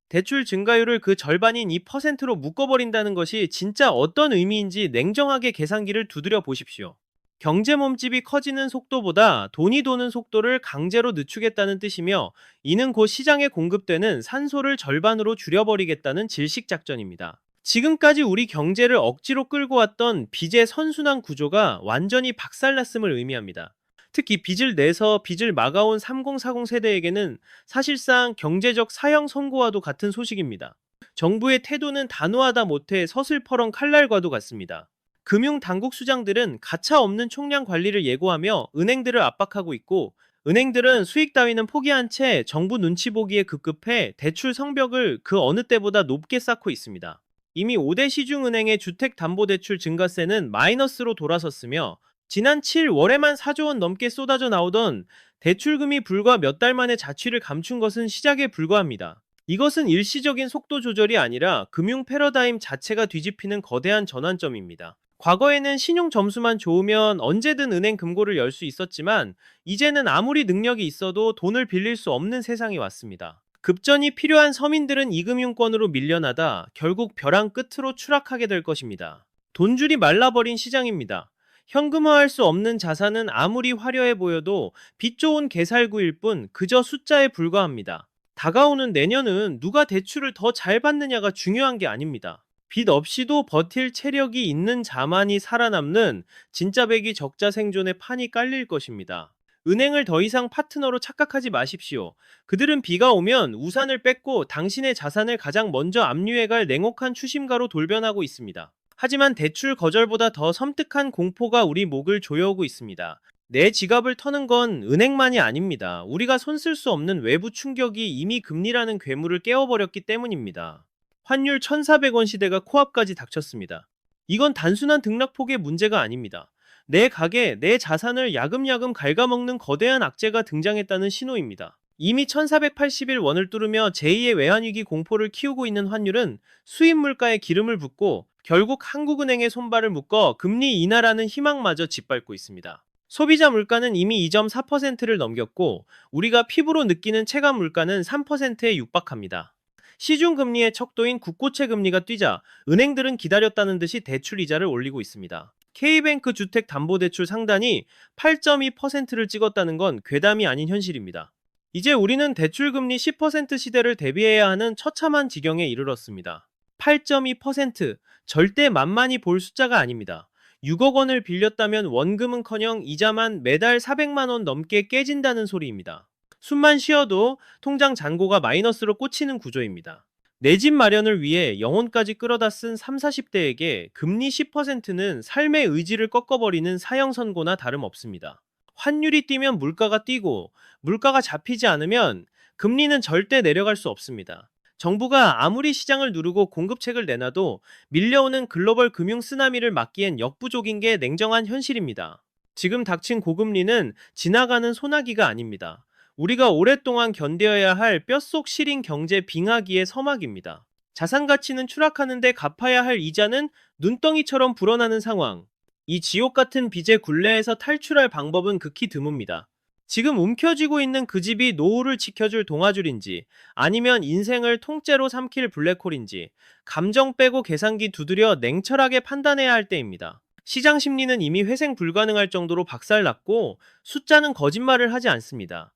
대출 증가율을 그 절반인 2%로 묶어버린다는 것이 진짜 어떤 의미인지 냉정하게 계산기를 두드려 보십시오. 경제 몸집이 커지는 속도보다 돈이 도는 속도를 강제로 늦추겠다는 뜻이며 이는 곧 시장에 공급되는 산소를 절반으로 줄여버리겠다는 질식작전입니다. 지금까지 우리 경제를 억지로 끌고 왔던 빚의 선순환 구조가 완전히 박살났음을 의미합니다. 특히 빚을 내서 빚을 막아온 3040 세대에게는 사실상 경제적 사형 선고와도 같은 소식입니다. 정부의 태도는 단호하다 못해 서슬퍼런 칼날과도 같습니다. 금융당국 수장들은 가차 없는 총량 관리를 예고하며 은행들을 압박하고 있고 은행들은 수익 따위는 포기한 채 정부 눈치 보기에 급급해 대출 성벽을 그 어느 때보다 높게 쌓고 있습니다. 이미 5대 시중은행의 주택담보대출 증가세는 마이너스로 돌아섰으며 지난 7월에만 4조 원 넘게 쏟아져 나오던 대출금이 불과 몇 달 만에 자취를 감춘 것은 시작에 불과합니다. 이것은 일시적인 속도 조절이 아니라 금융 패러다임 자체가 뒤집히는 거대한 전환점입니다. 과거에는 신용 점수만 좋으면 언제든 은행 금고를 열 수 있었지만 이제는 아무리 능력이 있어도 돈을 빌릴 수 없는 세상이 왔습니다. 급전이 필요한 서민들은 이금융권으로 밀려나다 결국 벼랑 끝으로 추락하게 될 것입니다. 돈줄이 말라버린 시장입니다. 현금화할 수 없는 자산은 아무리 화려해 보여도 빚 좋은 개살구일 뿐 그저 숫자에 불과합니다. 다가오는 내년은 누가 대출을 더 잘 받느냐가 중요한 게 아닙니다. 빚 없이도 버틸 체력이 있는 자만이 살아남는 진짜 배기 적자 생존의 판이 깔릴 것입니다. 은행을 더 이상 파트너로 착각하지 마십시오. 그들은 비가 오면 우산을 뺏고 당신의 자산을 가장 먼저 압류해갈 냉혹한 추심가로 돌변하고 있습니다. 하지만 대출 거절보다 더 섬뜩한 공포가 우리 목을 조여오고 있습니다. 내 지갑을 터는 건 은행만이 아닙니다. 우리가 손쓸 수 없는 외부 충격이 이미 금리라는 괴물을 깨워버렸기 때문입니다. 환율 1,400원 시대가 코앞까지 닥쳤습니다. 이건 단순한 등락폭의 문제가 아닙니다. 내 가게, 내 자산을 야금야금 갉아먹는 거대한 악재가 등장했다는 신호입니다. 이미 1,481원을 뚫으며 제2의 외환위기 공포를 키우고 있는 환율은 수입 물가에 기름을 붓고 결국 한국은행의 손발을 묶어 금리 인하라는 희망마저 짓밟고 있습니다. 소비자 물가는 이미 2.4%를 넘겼고 우리가 피부로 느끼는 체감 물가는 3%에 육박합니다. 시중금리의 척도인 국고채 금리가 뛰자 은행들은 기다렸다는 듯이 대출 이자를 올리고 있습니다. K뱅크 주택담보대출 상단이 8.2%를 찍었다는 건 괴담이 아닌 현실입니다. 이제 우리는 대출금리 10% 시대를 대비해야 하는 처참한 지경에 이르렀습니다. 8.2% 절대 만만히 볼 숫자가 아닙니다. 6억 원을 빌렸다면 원금은커녕 이자만 매달 400만 원 넘게 깨진다는 소리입니다. 숨만 쉬어도 통장 잔고가 마이너스로 꽂히는 구조입니다. 내 집 마련을 위해 영혼까지 끌어다 쓴 30, 40대에게 금리 10%는 삶의 의지를 꺾어버리는 사형선고나 다름없습니다. 환율이 뛰면 물가가 뛰고 물가가 잡히지 않으면 금리는 절대 내려갈 수 없습니다. 정부가 아무리 시장을 누르고 공급책을 내놔도 밀려오는 글로벌 금융 쓰나미를 막기엔 역부족인 게 냉정한 현실입니다. 지금 닥친 고금리는 지나가는 소나기가 아닙니다. 우리가 오랫동안 견뎌야 할 뼛속 시린 경제 빙하기의 서막입니다. 자산 가치는 추락하는데 갚아야 할 이자는 눈덩이처럼 불어나는 상황. 이 지옥 같은 빚의 굴레에서 탈출할 방법은 극히 드뭅니다. 지금 움켜쥐고 있는 그 집이 노후를 지켜줄 동아줄인지, 아니면 인생을 통째로 삼킬 블랙홀인지, 감정 빼고 계산기 두드려 냉철하게 판단해야 할 때입니다. 시장 심리는 이미 회생 불가능할 정도로 박살났고, 숫자는 거짓말을 하지 않습니다.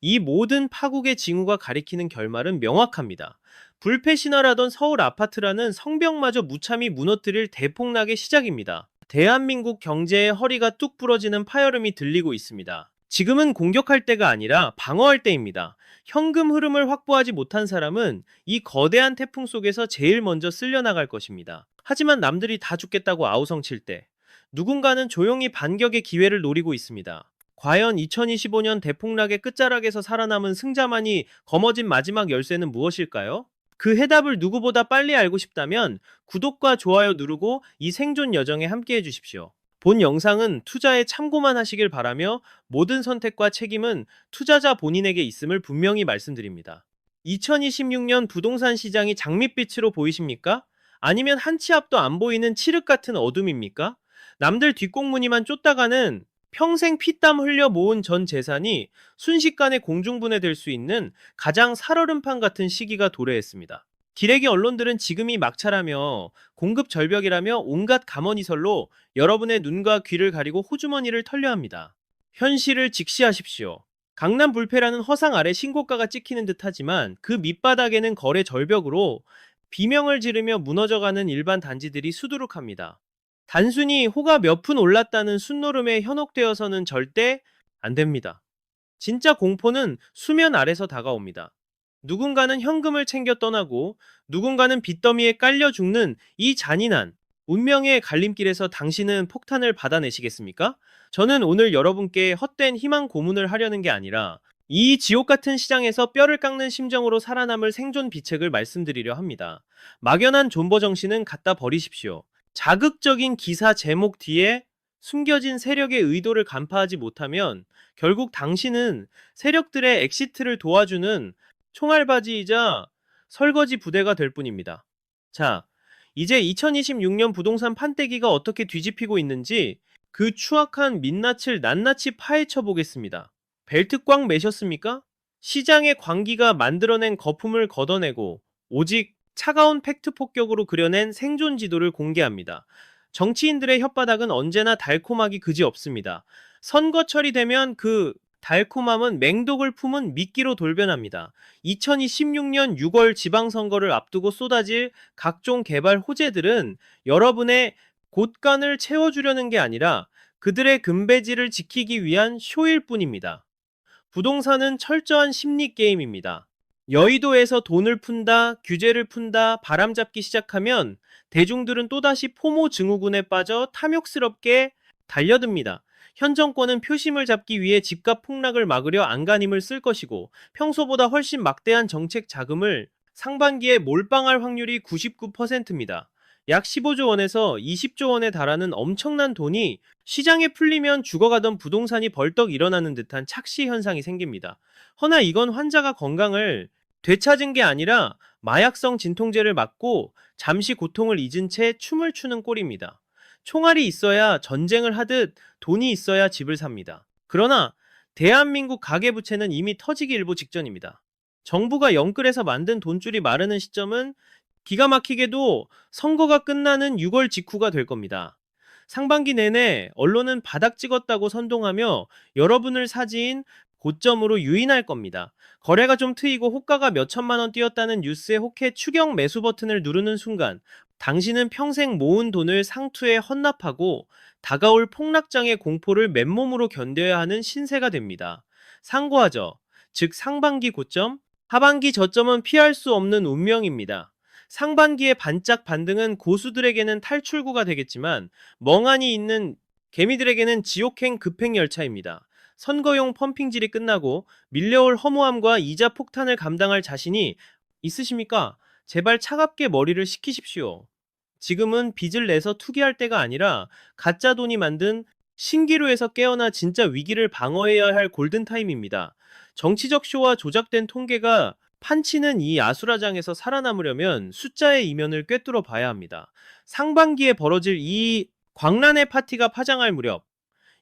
이 모든 파국의 징후가 가리키는 결말은 명확합니다. 불패 신화라던 서울 아파트라는 성벽마저 무참히 무너뜨릴 대폭락의 시작입니다. 대한민국 경제의 허리가 뚝 부러지는 파열음이 들리고 있습니다. 지금은 공격할 때가 아니라 방어할 때입니다. 현금 흐름을 확보하지 못한 사람은 이 거대한 태풍 속에서 제일 먼저 쓸려나갈 것입니다. 하지만 남들이 다 죽겠다고 아우성 칠 때, 누군가는 조용히 반격의 기회를 노리고 있습니다. 과연 2025년 대폭락의 끝자락에서 살아남은 승자만이 거머쥔 마지막 열쇠는 무엇일까요? 그 해답을 누구보다 빨리 알고 싶다면 구독과 좋아요 누르고 이 생존 여정에 함께해 주십시오. 본 영상은 투자에 참고만 하시길 바라며 모든 선택과 책임은 투자자 본인에게 있음을 분명히 말씀드립니다. 2026년 부동산 시장이 장밋빛으로 보이십니까? 아니면 한 치 앞도 안 보이는 칠흑 같은 어둠입니까? 남들 뒷공무니만 쫓다가는 평생 피땀 흘려 모은 전 재산이 순식간에 공중분해될 수 있는 가장 살얼음판 같은 시기가 도래했습니다. 기레기 언론들은 지금이 막차라며 공급 절벽이라며 온갖 감언이설로 여러분의 눈과 귀를 가리고 호주머니를 털려합니다. 현실을 직시하십시오. 강남 불패라는 허상 아래 신고가가 찍히는 듯하지만 그 밑바닥에는 거래 절벽으로 비명을 지르며 무너져가는 일반 단지들이 수두룩합니다. 단순히 호가 몇 푼 올랐다는 순노름에 현혹되어서는 절대 안 됩니다. 진짜 공포는 수면 아래서 다가옵니다. 누군가는 현금을 챙겨 떠나고 누군가는 빚더미에 깔려 죽는 이 잔인한 운명의 갈림길에서 당신은 폭탄을 받아내시겠습니까? 저는 오늘 여러분께 헛된 희망 고문을 하려는 게 아니라 이 지옥 같은 시장에서 뼈를 깎는 심정으로 살아남을 생존 비책을 말씀드리려 합니다. 막연한 존버 정신은 갖다 버리십시오. 자극적인 기사 제목 뒤에 숨겨진 세력의 의도를 간파하지 못하면 결국 당신은 세력들의 엑시트를 도와주는 총알바지이자 설거지 부대가 될 뿐입니다. 자, 이제 2026년 부동산 판때기가 어떻게 뒤집히고 있는지 그 추악한 민낯을 낱낱이 파헤쳐 보겠습니다. 벨트 꽉 매셨습니까? 시장의 광기가 만들어낸 거품을 걷어내고 오직 차가운 팩트 폭격으로 그려낸 생존 지도를 공개합니다. 정치인들의 혓바닥은 언제나 달콤하기 그지없습니다. 선거철이 되면 그 달콤함은 맹독을 품은 미끼로 돌변합니다. 2026년 6월 지방선거를 앞두고 쏟아질 각종 개발 호재들은 여러분의 곳간을 채워주려는 게 아니라 그들의 금배지를 지키기 위한 쇼일 뿐입니다. 부동산은 철저한 심리 게임입니다. 여의도에서 돈을 푼다, 규제를 푼다, 바람잡기 시작하면 대중들은 또다시 포모 증후군에 빠져 탐욕스럽게 달려듭니다. 현 정권은 표심을 잡기 위해 집값 폭락을 막으려 안간힘을 쓸 것이고 평소보다 훨씬 막대한 정책 자금을 상반기에 몰빵할 확률이 99%입니다. 약 15조 원에서 20조 원에 달하는 엄청난 돈이 시장에 풀리면 죽어가던 부동산이 벌떡 일어나는 듯한 착시 현상이 생깁니다. 허나 이건 환자가 건강을 되찾은 게 아니라 마약성 진통제를 맞고 잠시 고통을 잊은 채 춤을 추는 꼴입니다. 총알이 있어야 전쟁을 하듯 돈이 있어야 집을 삽니다. 그러나 대한민국 가계부채는 이미 터지기 일보 직전입니다. 정부가 영끌해서 만든 돈줄이 마르는 시점은 기가 막히게도 선거가 끝나는 6월 직후가 될 겁니다. 상반기 내내 언론은 바닥 찍었다고 선동하며 여러분을 사지인 고점으로 유인할 겁니다. 거래가 좀 트이고 호가가 몇 천만 원 뛰었다는 뉴스에 혹해 추격 매수 버튼을 누르는 순간 당신은 평생 모은 돈을 상투에 헌납하고 다가올 폭락장의 공포를 맨몸으로 견뎌야 하는 신세가 됩니다. 상고하죠. 즉 상반기 고점, 하반기 저점은 피할 수 없는 운명입니다. 상반기의 반짝 반등은 고수들에게는 탈출구가 되겠지만 멍하니 있는 개미들에게는 지옥행 급행 열차입니다. 선거용 펌핑질이 끝나고 밀려올 허무함과 이자 폭탄을 감당할 자신이 있으십니까? 제발 차갑게 머리를 식히십시오. 지금은 빚을 내서 투기할 때가 아니라 가짜 돈이 만든 신기루에서 깨어나 진짜 위기를 방어해야 할 골든타임입니다. 정치적 쇼와 조작된 통계가 판치는 이 아수라장에서 살아남으려면 숫자의 이면을 꿰뚫어 봐야 합니다. 상반기에 벌어질 이 광란의 파티가 파장할 무렵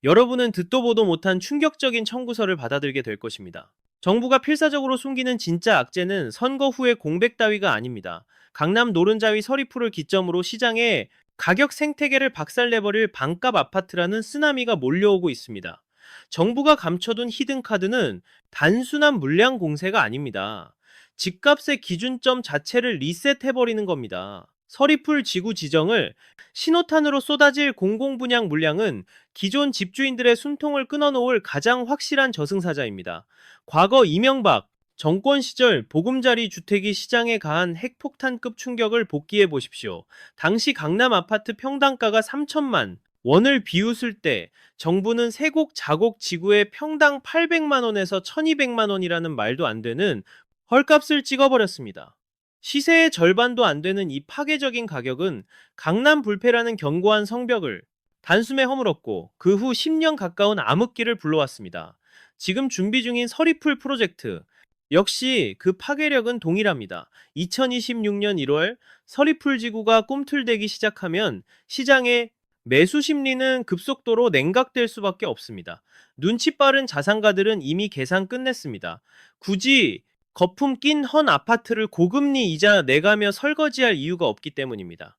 여러분은 듣도 보도 못한 충격적인 청구서를 받아들게 될 것입니다. 정부가 필사적으로 숨기는 진짜 악재는 선거 후의 공백 따위가 아닙니다. 강남 노른자위 서리풀을 기점으로 시장에 가격 생태계를 박살내버릴 반값 아파트라는 쓰나미가 몰려오고 있습니다. 정부가 감춰둔 히든카드는 단순한 물량 공세가 아닙니다. 집값의 기준점 자체를 리셋해버리는 겁니다. 서리풀 지구 지정을 신호탄으로 쏟아질 공공분양 물량은 기존 집주인들의 숨통을 끊어놓을 가장 확실한 저승사자입니다. 과거 이명박 정권 시절 보금자리 주택이 시장에 가한 핵폭탄급 충격을 복기해 보십시오. 당시 강남 아파트 평당가가 3천만 원을 비웃을 때 정부는 세곡 자곡 지구에 평당 800만 원에서 1200만 원이라는 말도 안 되는 헐값을 찍어버렸습니다. 시세의 절반도 안 되는 이 파괴적인 가격은 강남 불패라는 견고한 성벽을 단숨에 허물었고 그 후 10년 가까운 암흑기를 불러왔습니다. 지금 준비 중인 서리풀 프로젝트 역시 그 파괴력은 동일합니다. 2026년 1월 서리풀 지구가 꿈틀대기 시작하면 시장의 매수 심리는 급속도로 냉각될 수밖에 없습니다. 눈치 빠른 자산가들은 이미 계산 끝냈습니다. 굳이 거품 낀 헌 아파트를 고금리 이자 내가며 설거지할 이유가 없기 때문입니다.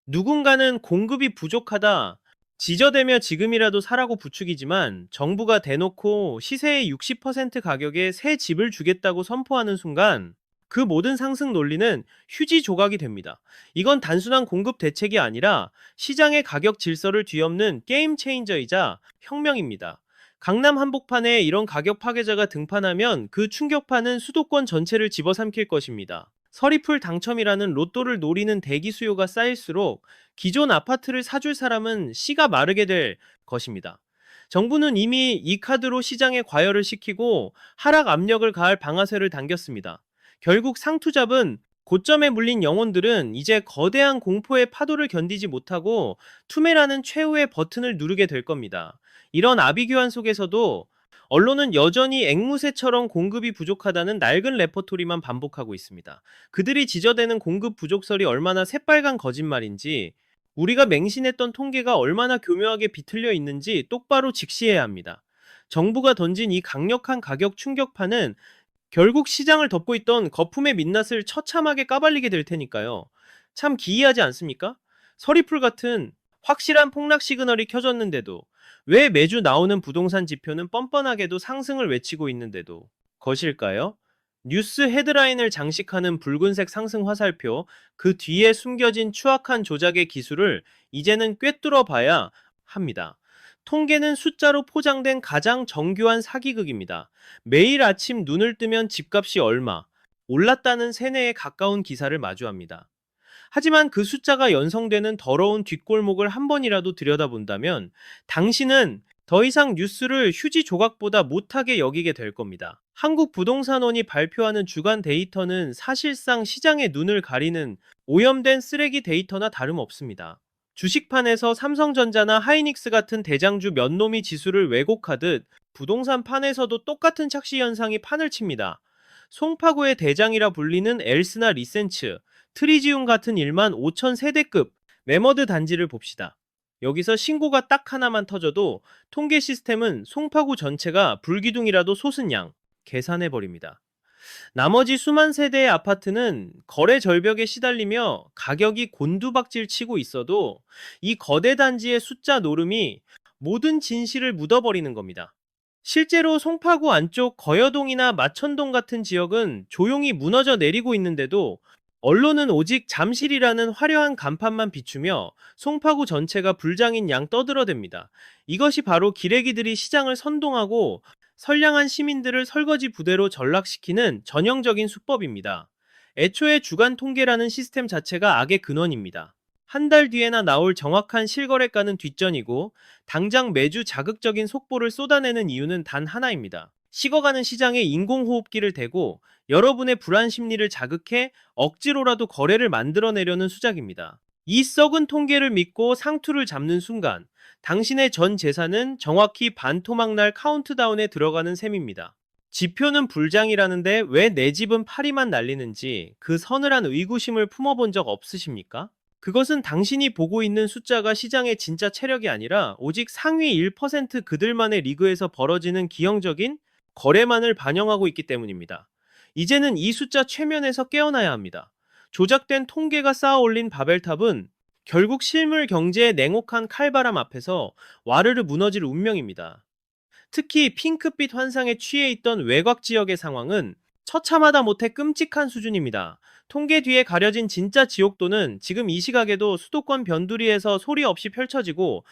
누군가는 공급이 부족하다 지저대며 지금이라도 사라고 부추기지만 정부가 대놓고 시세의 60% 가격에 새 집을 주겠다고 선포하는 순간 그 모든 상승 논리는 휴지 조각이 됩니다. 이건 단순한 공급 대책이 아니라 시장의 가격 질서를 뒤엎는 게임 체인저이자 혁명입니다. 강남 한복판에 이런 가격 파괴자가 등판하면 그 충격파는 수도권 전체를 집어삼킬 것입니다. 서리풀 당첨이라는 로또를 노리는 대기 수요가 쌓일수록 기존 아파트를 사줄 사람은 씨가 마르게 될 것입니다. 정부는 이미 이 카드로 시장에 과열을 시키고 하락 압력을 가할 방아쇠를 당겼습니다. 결국 상투잡은 고점에 물린 영혼들은 이제 거대한 공포의 파도를 견디지 못하고 투매라는 최후의 버튼을 누르게 될 겁니다. 이런 아비규환 속에서도 언론은 여전히 앵무새처럼 공급이 부족하다는 낡은 레퍼토리만 반복하고 있습니다. 그들이 지저대는 공급 부족설이 얼마나 새빨간 거짓말인지 우리가 맹신했던 통계가 얼마나 교묘하게 비틀려 있는지 똑바로 직시해야 합니다. 정부가 던진 이 강력한 가격 충격파는 결국 시장을 덮고 있던 거품의 민낯을 처참하게 까발리게 될 테니까요. 참 기이하지 않습니까? 서리풀 같은 확실한 폭락 시그널이 켜졌는데도 왜 매주 나오는 부동산 지표는 뻔뻔하게도 상승을 외치고 있는데도 것일까요? 뉴스 헤드라인을 장식하는 붉은색 상승 화살표, 그 뒤에 숨겨진 추악한 조작의 기술을 이제는 꿰뚫어 봐야 합니다. 통계는 숫자로 포장된 가장 정교한 사기극입니다. 매일 아침 눈을 뜨면 집값이 얼마 올랐다는 세뇌에 가까운 기사를 마주합니다. 하지만 그 숫자가 연성되는 더러운 뒷골목을 한 번이라도 들여다본다면 당신은 더 이상 뉴스를 휴지 조각보다 못하게 여기게 될 겁니다. 한국부동산원이 발표하는 주간 데이터는 사실상 시장의 눈을 가리는 오염된 쓰레기 데이터나 다름없습니다. 주식판에서 삼성전자나 하이닉스 같은 대장주 몇 놈이 지수를 왜곡하듯 부동산 판에서도 똑같은 착시 현상이 판을 칩니다. 송파구의 대장이라 불리는 엘스나 리센츠, 트리지움 같은 1만 5천 세대급 매머드 단지를 봅시다. 여기서 신고가 딱 하나만 터져도 통계 시스템은 송파구 전체가 불기둥이라도 솟은 양 계산해버립니다. 나머지 수만 세대의 아파트는 거래 절벽에 시달리며 가격이 곤두박질 치고 있어도 이 거대 단지의 숫자 노름이 모든 진실을 묻어버리는 겁니다. 실제로 송파구 안쪽 거여동이나 마천동 같은 지역은 조용히 무너져 내리고 있는데도 언론은 오직 잠실이라는 화려한 간판만 비추며 송파구 전체가 불장인 양 떠들어댑니다. 이것이 바로 기레기들이 시장을 선동하고 선량한 시민들을 설거지 부대로 전락시키는 전형적인 수법입니다. 애초에 주간 통계라는 시스템 자체가 악의 근원입니다. 한 달 뒤에나 나올 정확한 실거래가는 뒷전이고 당장 매주 자극적인 속보를 쏟아내는 이유는 단 하나입니다. 식어가는 시장에 인공호흡기를 대고 여러분의 불안 심리를 자극해 억지로라도 거래를 만들어내려는 수작입니다. 이 썩은 통계를 믿고 상투를 잡는 순간 당신의 전 재산은 정확히 반토막날 카운트다운에 들어가는 셈입니다. 지표는 불장이라는데 왜 내 집은 파리만 날리는지 그 서늘한 의구심을 품어본 적 없으십니까? 그것은 당신이 보고 있는 숫자가 시장의 진짜 체력이 아니라 오직 상위 1% 그들만의 리그에서 벌어지는 기형적인 거래만을 반영하고 있기 때문입니다. 이제는 이 숫자 최면에서 깨어나야 합니다. 조작된 통계가 쌓아 올린 바벨탑은 결국 실물 경제의 냉혹한 칼바람 앞에서 와르르 무너질 운명입니다. 특히 핑크빛 환상에 취해 있던 외곽 지역의 상황은 처참하다 못해 끔찍한 수준입니다. 통계 뒤에 가려진 진짜 지옥도는 지금 이 시각에도 수도권 변두리에서 소리 없이 펼쳐지고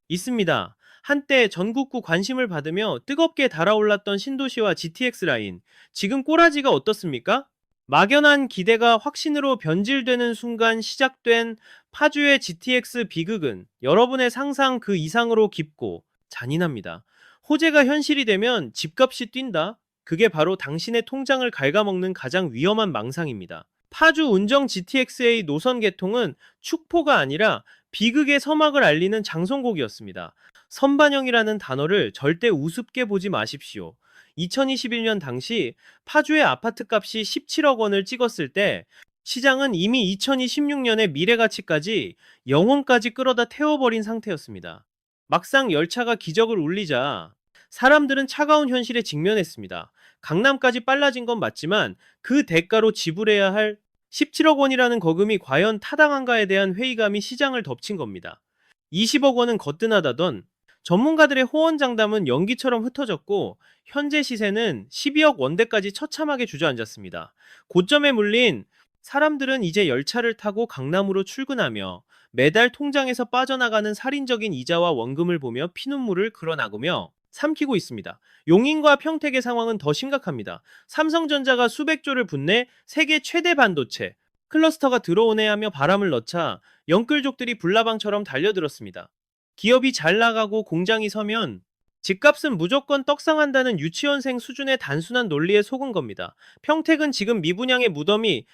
있습니다. 한때 전국구 관심을 받으며 뜨겁게 달아올랐던 신도시와 GTX 라인, 지금 꼬라지가 어떻습니까? 막연한 기대가 확신으로 변질되는 순간 시작된 파주의 GTX 비극은 여러분의 상상 그 이상으로 깊고 잔인합니다. 호재가 현실이 되면 집값이 뛴다? 그게 바로 당신의 통장을 갉아먹는 가장 위험한 망상입니다. 파주 운정 GTX의 노선 개통은 축포가 아니라 비극의 서막을 알리는 장송곡이었습니다. 선반영이라는 단어를 절대 우습게 보지 마십시오. 2021년 당시 파주의 아파트 값이 17억 원을 찍었을 때 시장은 이미 2026년의 미래가치까지 영혼까지 끌어다 태워버린 상태였습니다. 막상 열차가 기적을 울리자 사람들은 차가운 현실에 직면했습니다. 강남까지 빨라진 건 맞지만 그 대가로 지불해야 할 17억 원이라는 거금이 과연 타당한가에 대한 회의감이 시장을 덮친 겁니다. 20억 원은 거뜬하다던 전문가들의 호언장담은 연기처럼 흩어졌고 현재 시세는 12억 원대까지 처참하게 주저앉았습니다. 고점에 물린 사람들은 이제 열차를 타고 강남으로 출근하며 매달 통장에서 빠져나가는 살인적인 이자와 원금을 보며 피눈물을 그려나가며 삼키고 있습니다. 용인과 평택의 상황은 더 심각합니다. 삼성전자가 수백 조를 붓내 세계 최대 반도체 클러스터가 들어오네 하며 바람을 넣자 영끌족들이 불나방처럼 달려들었습니다. 기업이 잘 나가고 공장이 서면 집값은 무조건 떡상한다는 유치원생 수준의 단순한 논리에 속은 겁니다. 평택은 지금 미분양의 무덤이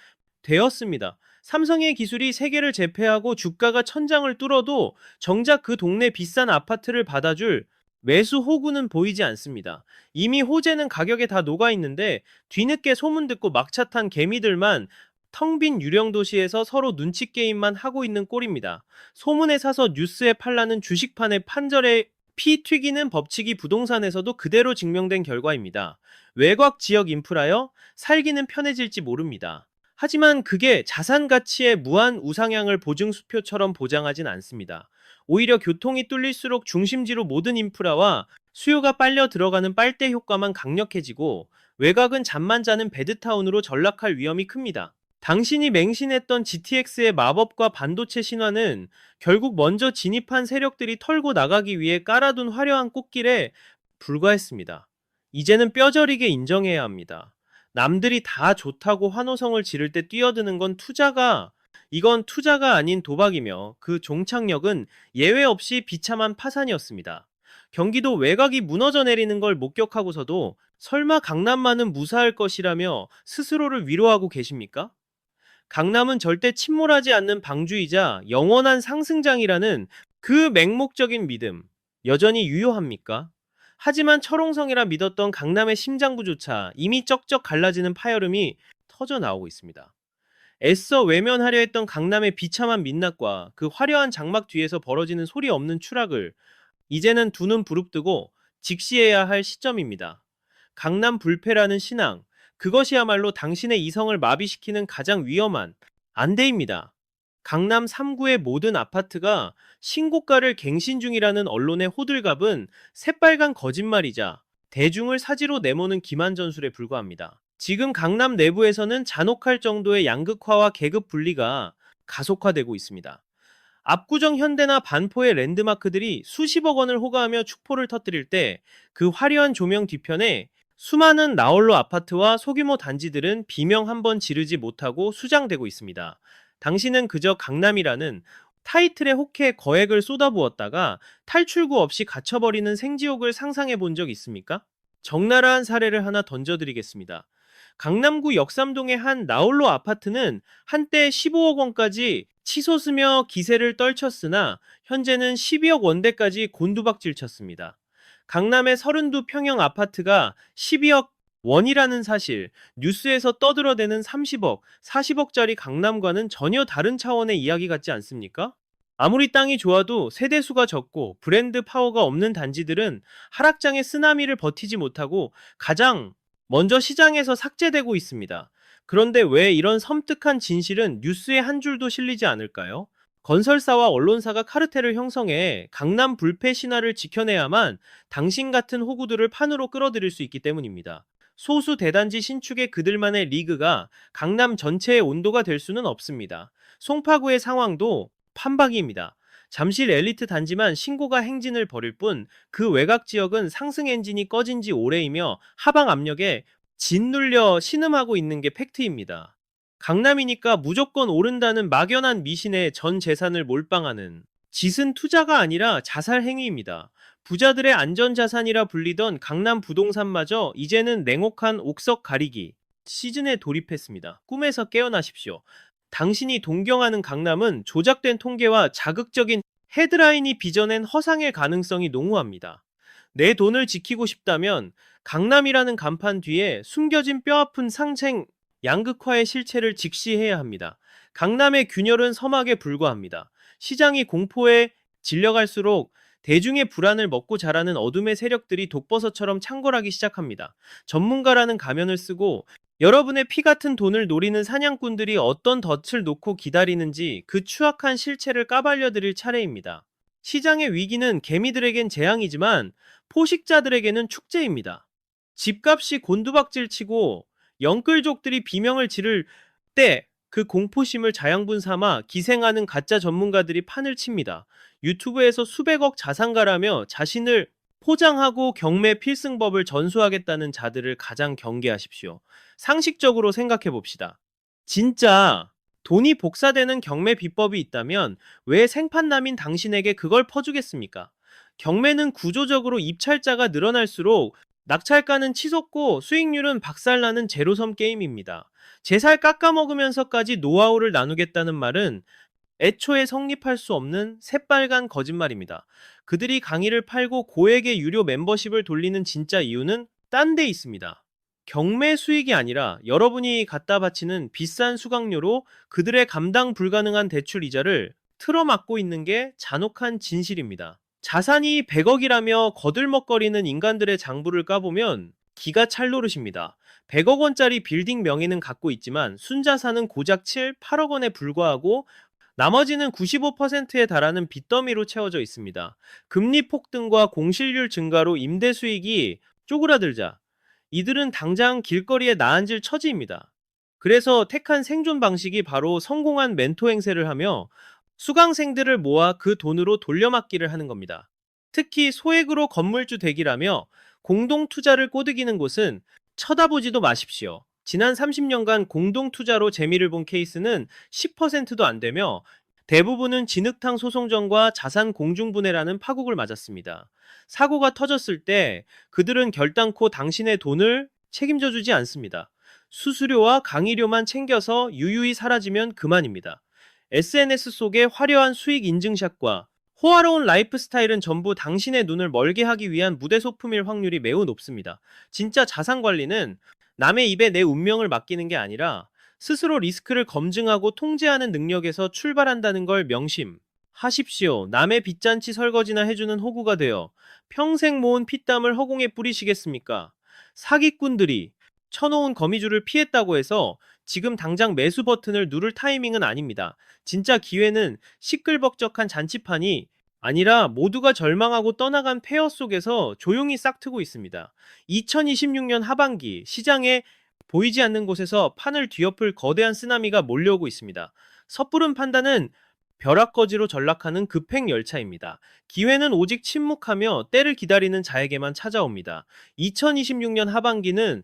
되었습니다. 삼성의 기술이 세계를 제패하고 주가가 천장을 뚫어도 정작 그 동네 비싼 아파트를 받아줄 매수 호구는 보이지 않습니다. 이미 호재는 가격에 다 녹아있는데 뒤늦게 소문 듣고 막차 탄 개미들만 텅 빈 유령 도시에서 서로 눈치 게임만 하고 있는 꼴입니다. 소문에 사서 뉴스에 팔라는 주식판의 판절에 피 튀기는 법칙이 부동산에서도 그대로 증명된 결과입니다. 외곽 지역 인프라여 살기는 편해질지 모릅니다. 하지만 그게 자산 가치의 무한 우상향을 보증수표처럼 보장하진 않습니다. 오히려 교통이 뚫릴수록 중심지로 모든 인프라와 수요가 빨려 들어가는 빨대 효과만 강력해지고 외곽은 잠만 자는 배드타운으로 전락할 위험이 큽니다. 당신이 맹신했던 GTX의 마법과 반도체 신화는 결국 먼저 진입한 세력들이 털고 나가기 위해 깔아둔 화려한 꽃길에 불과했습니다. 이제는 뼈저리게 인정해야 합니다. 남들이 다 좋다고 환호성을 지를 때 뛰어드는 건 이건 투자가 아닌 도박이며 그 종착역은 예외 없이 비참한 파산이었습니다. 경기도 외곽이 무너져 내리는 걸 목격하고서도 설마 강남만은 무사할 것이라며 스스로를 위로하고 계십니까? 강남은 절대 침몰하지 않는 방주이자 영원한 상승장이라는 그 맹목적인 믿음, 여전히 유효합니까? 하지만 철옹성이라 믿었던 강남의 심장부조차 이미 쩍쩍 갈라지는 파열음이 터져 나오고 있습니다. 애써 외면하려 했던 강남의 비참한 민낯과 그 화려한 장막 뒤에서 벌어지는 소리 없는 추락을 이제는 두 눈 부릅뜨고 직시해야 할 시점입니다. 강남 불패라는 신앙, 그것이야말로 당신의 이성을 마비시키는 가장 위험한 안대입니다. 강남 3구의 모든 아파트가 신고가를 갱신 중이라는 언론의 호들갑은 새빨간 거짓말이자 대중을 사지로 내모는 기만전술에 불과합니다. 지금 강남 내부에서는 잔혹할 정도의 양극화와 계급 분리가 가속화되고 있습니다. 압구정 현대나 반포의 랜드마크들이 수십억 원을 호가하며 축포를 터뜨릴 때 그 화려한 조명 뒤편에 수많은 나홀로 아파트와 소규모 단지들은 비명 한 번 지르지 못하고 수장되고 있습니다. 당신은 그저 강남이라는 타이틀에 혹해 거액을 쏟아부었다가 탈출구 없이 갇혀버리는 생지옥을 상상해 본 적 있습니까? 적나라한 사례를 하나 던져드리겠습니다. 강남구 역삼동의 한 나홀로 아파트는 한때 15억 원까지 치솟으며 기세를 떨쳤으나 현재는 12억 원대까지 곤두박질 쳤습니다. 강남의 32평형 아파트가 12억 원이라는 사실, 뉴스에서 떠들어대는 30억, 40억짜리 강남과는 전혀 다른 차원의 이야기 같지 않습니까? 아무리 땅이 좋아도 세대수가 적고 브랜드 파워가 없는 단지들은 하락장의 쓰나미를 버티지 못하고 가장 먼저 시장에서 삭제되고 있습니다. 그런데 왜 이런 섬뜩한 진실은 뉴스에 한 줄도 실리지 않을까요? 건설사와 언론사가 카르텔을 형성해 강남 불패 신화를 지켜내야만 당신 같은 호구들을 판으로 끌어들일 수 있기 때문입니다. 소수 대단지 신축의 그들만의 리그가 강남 전체의 온도가 될 수는 없습니다. 송파구의 상황도 판박이입니다. 잠실 엘리트 단지만 신고가 행진을 벌일 뿐 그 외곽 지역은 상승 엔진이 꺼진 지 오래이며 하방 압력에 짓눌려 신음하고 있는 게 팩트입니다. 강남이니까 무조건 오른다는 막연한 미신에 전 재산을 몰빵하는 짓은 투자가 아니라 자살 행위입니다. 부자들의 안전자산이라 불리던 강남 부동산마저 이제는 냉혹한 옥석 가리기 시즌에 돌입했습니다. 꿈에서 깨어나십시오. 당신이 동경하는 강남은 조작된 통계와 자극적인 헤드라인이 빚어낸 허상일 가능성이 농후합니다. 내 돈을 지키고 싶다면 강남이라는 간판 뒤에 숨겨진 뼈아픈 상생 양극화의 실체를 직시해야 합니다. 강남의 균열은 서막에 불과합니다. 시장이 공포에 질려갈수록 대중의 불안을 먹고 자라는 어둠의 세력들이 독버섯처럼 창궐하기 시작합니다. 전문가라는 가면을 쓰고 여러분의 피 같은 돈을 노리는 사냥꾼들이 어떤 덫을 놓고 기다리는지 그 추악한 실체를 까발려드릴 차례입니다. 시장의 위기는 개미들에겐 재앙이지만 포식자들에게는 축제입니다. 집값이 곤두박질치고 영끌족들이 비명을 지를 때 그 공포심을 자양분 삼아 기생하는 가짜 전문가들이 판을 칩니다. 유튜브에서 수백억 자산가라며 자신을 포장하고 경매 필승법을 전수하겠다는 자들을 가장 경계하십시오. 상식적으로 생각해 봅시다. 진짜 돈이 복사되는 경매 비법이 있다면 왜 생판남인 당신에게 그걸 퍼주겠습니까? 경매는 구조적으로 입찰자가 늘어날수록 낙찰가는 치솟고 수익률은 박살나는 제로섬 게임입니다. 제 살 깎아먹으면서까지 노하우를 나누겠다는 말은 애초에 성립할 수 없는 새빨간 거짓말입니다. 그들이 강의를 팔고 고액의 유료 멤버십을 돌리는 진짜 이유는 딴 데 있습니다. 경매 수익이 아니라 여러분이 갖다 바치는 비싼 수강료로 그들의 감당 불가능한 대출 이자를 틀어막고 있는 게 잔혹한 진실입니다. 자산이 100억이라며 거들먹거리는 인간들의 장부를 까보면 기가 찰노릇입니다. 100억 원짜리 빌딩 명의는 갖고 있지만 순자산은 고작 7, 8억 원에 불과하고 나머지는 95%에 달하는 빚더미로 채워져 있습니다. 금리 폭등과 공실률 증가로 임대 수익이 쪼그라들자 이들은 당장 길거리에 나앉을 처지입니다. 그래서 택한 생존 방식이 바로 성공한 멘토 행세를 하며 수강생들을 모아 그 돈으로 돌려막기를 하는 겁니다. 특히 소액으로 건물주 되기라며 공동투자를 꼬드기는 곳은 쳐다보지도 마십시오. 지난 30년간 공동투자로 재미를 본 케이스는 10%도 안 되며 대부분은 진흙탕 소송전과 자산 공중분해라는 파국을 맞았습니다. 사고가 터졌을 때 그들은 결단코 당신의 돈을 책임져 주지 않습니다. 수수료와 강의료만 챙겨서 유유히 사라지면 그만입니다. SNS 속의 화려한 수익 인증샷과 호화로운 라이프 스타일은 전부 당신의 눈을 멀게 하기 위한 무대 소품일 확률이 매우 높습니다. 진짜 자산 관리는 남의 입에 내 운명을 맡기는 게 아니라 스스로 리스크를 검증하고 통제하는 능력에서 출발한다는 걸 명심하십시오. 남의 빚잔치 설거지나 해주는 호구가 되어 평생 모은 피땀을 허공에 뿌리시겠습니까? 사기꾼들이 쳐놓은 거미줄을 피했다고 해서 지금 당장 매수 버튼을 누를 타이밍은 아닙니다. 진짜 기회는 시끌벅적한 잔치판이 아니라 모두가 절망하고 떠나간 폐허 속에서 조용히 싹트고 있습니다. 2026년 하반기 시장에 보이지 않는 곳에서 판을 뒤엎을 거대한 쓰나미가 몰려오고 있습니다. 섣부른 판단은 벼락거지로 전락하는 급행 열차입니다. 기회는 오직 침묵하며 때를 기다리는 자에게만 찾아옵니다. 2026년 하반기는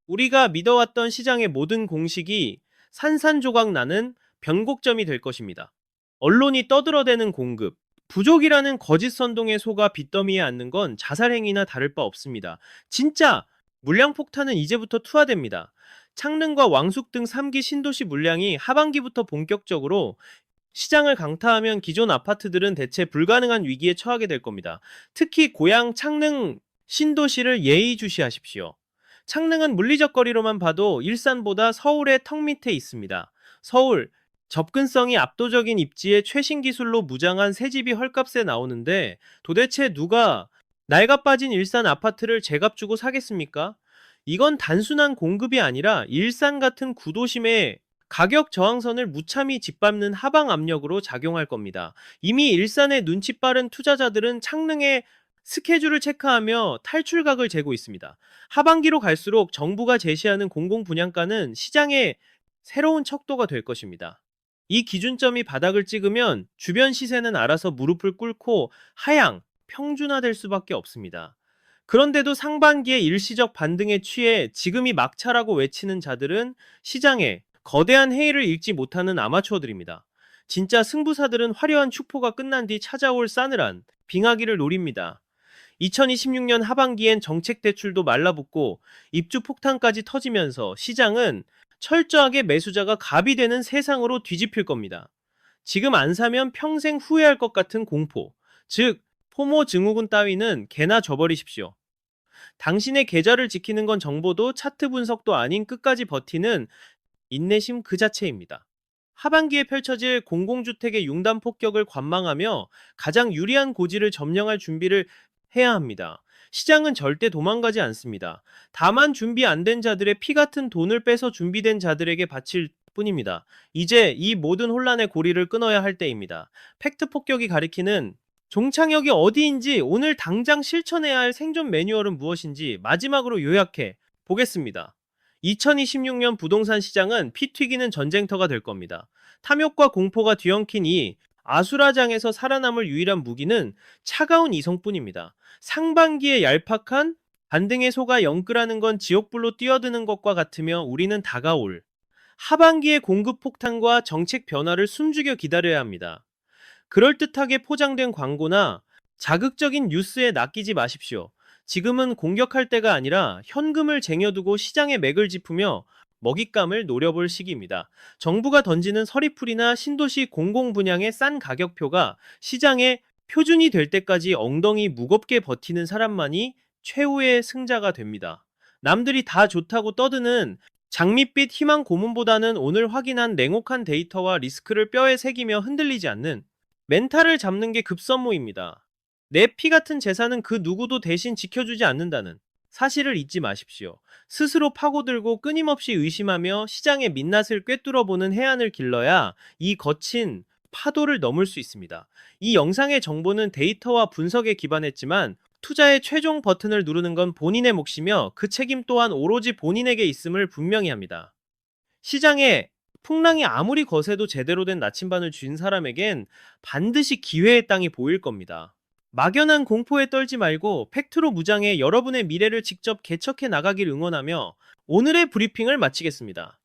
우리가 믿어왔던 시장의 모든 공식이 산산조각 나는 변곡점이 될 것입니다. 언론이 떠들어대는 공급, 부족이라는 거짓 선동에 속아 빚더미에 앉는 건 자살행위나 다를 바 없습니다. 진짜 물량폭탄은 이제부터 투하됩니다. 창릉과 왕숙 등 3기 신도시 물량이 하반기부터 본격적으로 시장을 강타하면 기존 아파트들은 대체 불가능한 위기에 처하게 될 겁니다. 특히 고양 창릉 신도시를 예의주시하십시오. 창릉은 물리적 거리로만 봐도 일산보다 서울의 턱 밑에 있습니다. 서울, 접근성이 압도적인 입지에 최신 기술로 무장한 새 집이 헐값에 나오는데 도대체 누가 낡아 빠진 일산 아파트를 제값 주고 사겠습니까? 이건 단순한 공급이 아니라 일산 같은 구도심의 가격 저항선을 무참히 짓밟는 하방 압력으로 작용할 겁니다. 이미 일산의 눈치 빠른 투자자들은 창릉의 스케줄을 체크하며 탈출각을 재고 있습니다. 하반기로 갈수록 정부가 제시하는 공공분양가는 시장의 새로운 척도가 될 것입니다. 이 기준점이 바닥을 찍으면 주변 시세는 알아서 무릎을 꿇고 하향, 평준화될 수밖에 없습니다. 그런데도 상반기에 일시적 반등에 취해 지금이 막차라고 외치는 자들은 시장에 거대한 해이를 읽지 못하는 아마추어들입니다. 진짜 승부사들은 화려한 축포가 끝난 뒤 찾아올 싸늘한 빙하기를 노립니다. 2026년 하반기엔 정책 대출도 말라붙고 입주 폭탄까지 터지면서 시장은 철저하게 매수자가 갑이 되는 세상으로 뒤집힐 겁니다. 지금 안 사면 평생 후회할 것 같은 공포, 즉 포모 증후군 따위는 개나 줘버리십시오. 당신의 계좌를 지키는 건 정보도 차트 분석도 아닌 끝까지 버티는 인내심 그 자체입니다. 하반기에 펼쳐질 공공주택의 융단 폭격을 관망하며 가장 유리한 고지를 점령할 준비를 해야 합니다. 시장은 절대 도망가지 않습니다. 다만 준비 안 된 자들의 피 같은 돈을 빼서 준비된 자들에게 바칠 뿐입니다. 이제 이 모든 혼란의 고리를 끊어야 할 때입니다. 팩트 폭격이 가리키는 종착역이 어디인지, 오늘 당장 실천해야 할 생존 매뉴얼은 무엇인지 마지막으로 요약해 보겠습니다. 2026년 부동산 시장은 피 튀기는 전쟁터가 될 겁니다. 탐욕과 공포가 뒤엉킨 이 아수라장에서 살아남을 유일한 무기는 차가운 이성뿐입니다. 상반기에 얄팍한 반등의 소가 영끌하는 건 지옥불로 뛰어드는 것과 같으며 우리는 다가올 하반기의 공급 폭탄과 정책 변화를 숨죽여 기다려야 합니다. 그럴듯하게 포장된 광고나 자극적인 뉴스에 낚이지 마십시오. 지금은 공격할 때가 아니라 현금을 쟁여두고 시장의 맥을 짚으며 먹잇감을 노려볼 시기입니다. 정부가 던지는 서리풀이나 신도시 공공분양의 싼 가격표가 시장의 표준이 될 때까지 엉덩이 무겁게 버티는 사람만이 최후의 승자가 됩니다. 남들이 다 좋다고 떠드는 장밋빛 희망 고문보다는 오늘 확인한 냉혹한 데이터와 리스크를 뼈에 새기며 흔들리지 않는 멘탈을 잡는 게 급선무입니다. 내 피 같은 재산은 그 누구도 대신 지켜주지 않는다는 사실을 잊지 마십시오. 스스로 파고들고 끊임없이 의심하며 시장의 민낯을 꿰뚫어보는 해안을 길러야 이 거친 파도를 넘을 수 있습니다. 이 영상의 정보는 데이터와 분석에 기반했지만 투자의 최종 버튼을 누르는 건 본인의 몫이며 그 책임 또한 오로지 본인에게 있음을 분명히 합니다. 시장에 풍랑이 아무리 거세도 제대로 된 나침반을 쥔 사람에겐 반드시 기회의 땅이 보일 겁니다. 막연한 공포에 떨지 말고 팩트로 무장해 여러분의 미래를 직접 개척해 나가길 응원하며 오늘의 브리핑을 마치겠습니다.